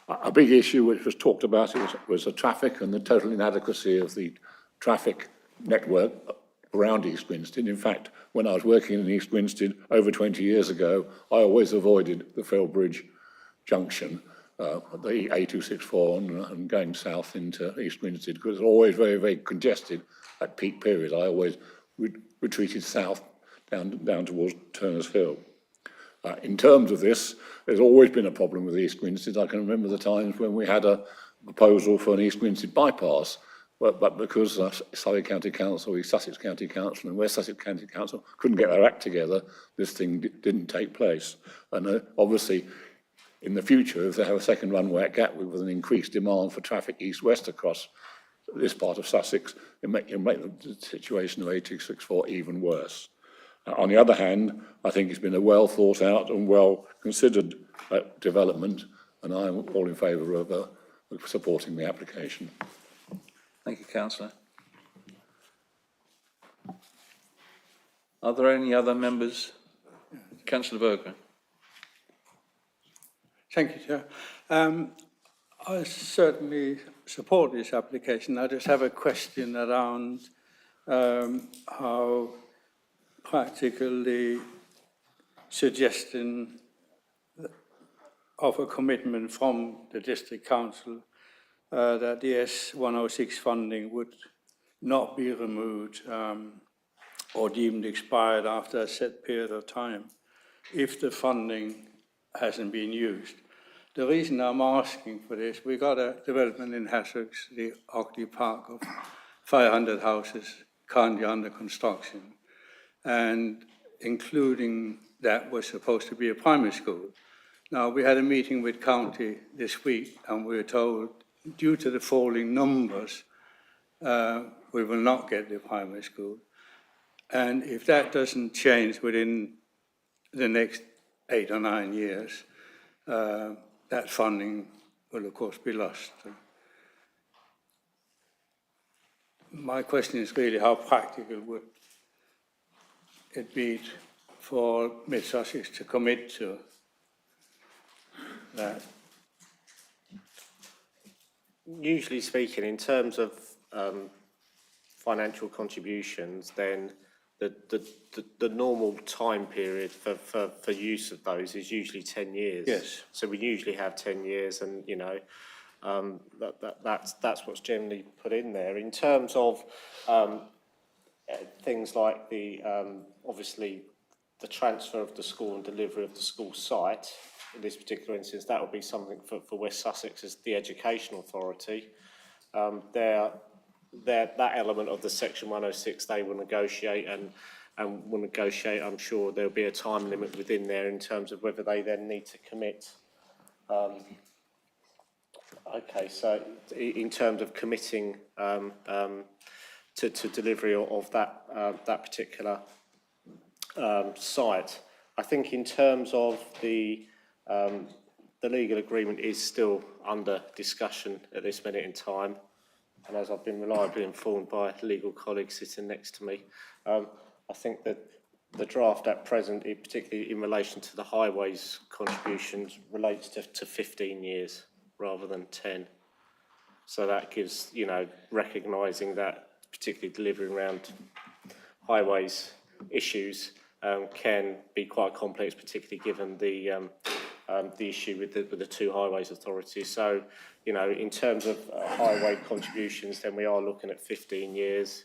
Speaker 18: A big issue which was talked about was the traffic and the total inadequacy of the traffic network around East Grinstead. In fact, when I was working in East Grinstead over 20 years ago, I always avoided the Fellbridge junction, the A264 and going south into East Grinstead, because it's always very, very congested at peak periods. I always retreated south down towards Turner's Hill. In terms of this, there's always been a problem with East Grinstead. I can remember the times when we had a proposal for an East Grinstead bypass, but because Surrey County Council, East Sussex County Council and West Sussex County Council couldn't get their act together, this thing didn't take place. And obviously, in the future, if they have a second runway at Gatwick with an increased demand for traffic east-west across this part of Sussex, it'll make the situation of A264 even worse. On the other hand, I think it's been a well thought out and well considered development, and I'm all in favour of supporting the application.
Speaker 1: Thank you, Councillor. Are there any other members? Councillor Berger.
Speaker 19: Thank you, Chair. I certainly support this application. I just have a question around how practically suggestion of a commitment from the District Council that the S106 funding would not be removed or deemed expired after a set period of time if the funding hasn't been used. The reason I'm asking for this, we got a development in Hassocks, the Ockley Park of 500 houses currently under construction, and including that was supposed to be a primary school. Now, we had a meeting with County this week, and we were told, due to the falling numbers, we will not get the primary school. And if that doesn't change within the next 8 or 9 years, that funding will, of course, be lost. My question is really how practical would it be for Mid Sussex to commit to that?
Speaker 4: Usually speaking, in terms of financial contributions, then the normal time period for use of those is usually 10 years.
Speaker 1: Yes.
Speaker 4: So we usually have 10 years, and that's what's generally put in there. In terms of things like the obviously the transfer of the school and delivery of the school site, in this particular instance, that would be something for West Sussex as the Education Authority. That element of the Section 106 they will negotiate, and will negotiate. I'm sure there'll be a time limit within there in terms of whether they then need to commit. Okay, so in terms of committing to delivery of that particular site, I think in terms of the legal agreement is still under discussion at this minute in time. And as I've been reliably informed by legal colleagues sitting next to me, I think that the draft at present, particularly in relation to the highways contributions, relates to 15 years rather than 10. So that gives, recognising that particularly delivering around highways issues can be quite complex, particularly given the issue with the two highways authorities. So, in terms of highway contributions, then we are looking at 15 years,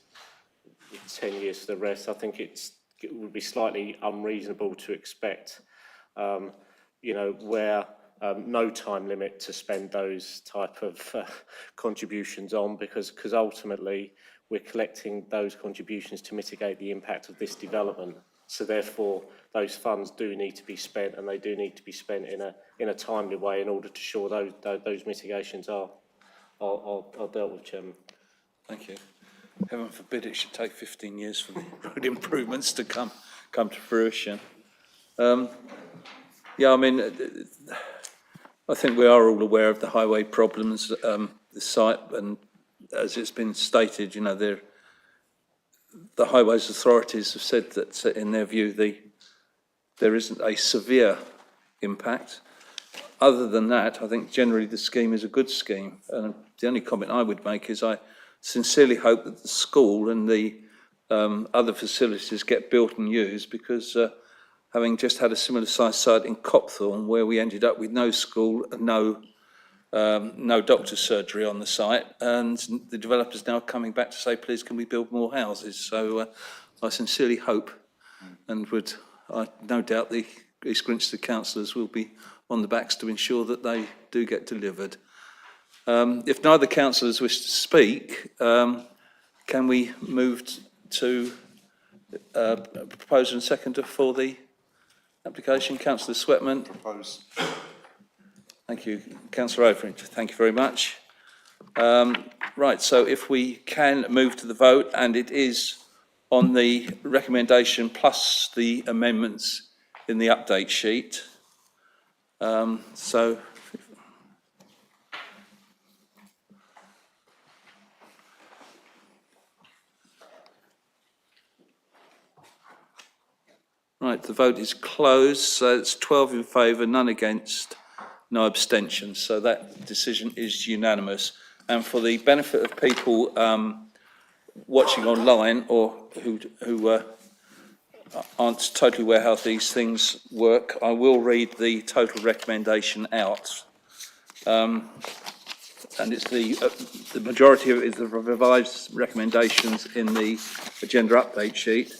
Speaker 4: 10 years for the rest. I think it would be slightly unreasonable to expect, where no time limit to spend those type of contributions on, because ultimately we're collecting those contributions to mitigate the impact of this development. So therefore, those funds do need to be spent, and they do need to be spent in a timely way in order to ensure those mitigations are dealt with, Chairman.
Speaker 1: Thank you. Heaven forbid it should take 15 years for the road improvements to come to fruition. Yeah, I mean, I think we are all aware of the highway problems, the site, and as it's been stated, the highways authorities have said that in their view there isn't a severe impact. Other than that, I think generally the scheme is a good scheme. And the only comment I would make is I sincerely hope that the school and the other facilities get built and used, because having just had a similar size site in Copthorne where we ended up with no school and no doctor's surgery on the site, and the developers now coming back to say, please, can we build more houses? So I sincerely hope, and I no doubt the East Grinstead councillors will be on the backs to ensure that they do get delivered. If neither councillors wish to speak, can we move to a proposer and seconder for the application? Councillor Sweatman.
Speaker 13: Propose.
Speaker 1: Thank you. Councillor Overidge, thank you very much. Right, so if we can move to the vote, and it is on the recommendation plus the amendments in the update sheet. Right, the vote is closed, so it's 12 in favour, none against, no abstentions. So that decision is unanimous. And for the benefit of people watching online or who aren't totally aware how these things work, I will read the total recommendation out. And it's the majority of it is the revised recommendations in the agenda update sheet.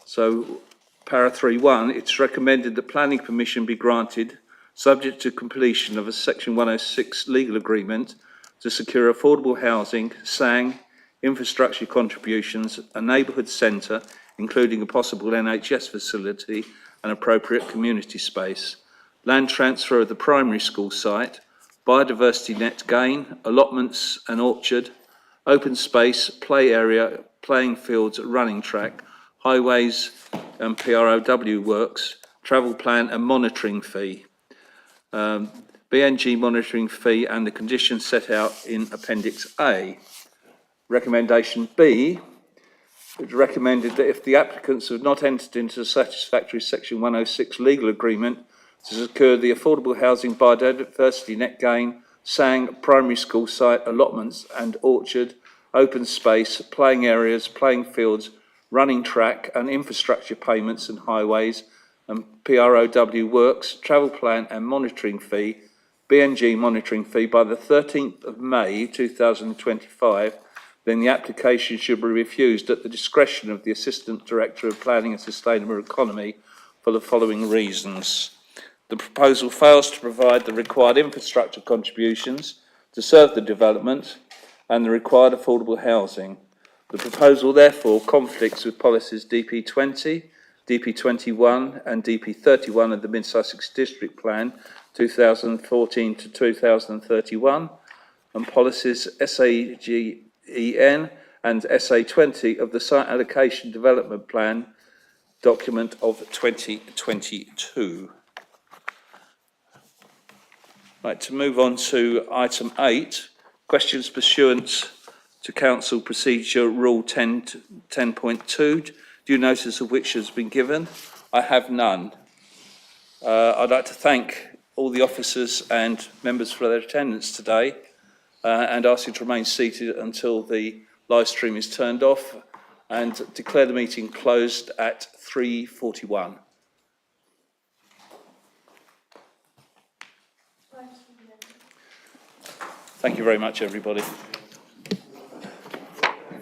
Speaker 1: So, para 3.1, it's recommended that planning permission be granted subject to completion of a Section 106 legal agreement to secure affordable housing, SANG, infrastructure contributions, a neighbourhood centre, including a possible NHS facility and appropriate community space, land transfer of the primary school site, biodiversity net gain, allotments and orchard, open space, play area, playing fields, running track, highways and PROW works, travel plan and monitoring fee. BNG monitoring fee and the conditions set out in Appendix A. Recommendation B, it's recommended that if the applicants have not entered into a satisfactory Section 106 legal agreement to secure the affordable housing biodiversity net gain, Sang primary school site allotments and orchard, open space, playing areas, playing fields, running track and infrastructure payments and highways and PROW works, travel plan and monitoring fee, BNG monitoring fee by the 13th of May 2025, then the application should be refused at the discretion of the Assistant Director of Planning and Sustainable Economy for the following reasons. The proposal fails to provide the required infrastructure contributions to serve the development and the required affordable housing. The proposal therefore conflicts with policies DP20, DP21 and DP31 of the Mid-Sussex District Plan 2014 to 2031 and policies SAGEN and SA20 of the Site Allocation Development Plan document of 2022. Right, to move on to item 8, questions pursuant to Council Procedure Rule 10.2, due notice of which has been given. I have none. I'd like to thank all the officers and members for their attendance today and ask you to remain seated until the live stream is turned off and declare the meeting closed at 3:41. Thank you very much, everybody.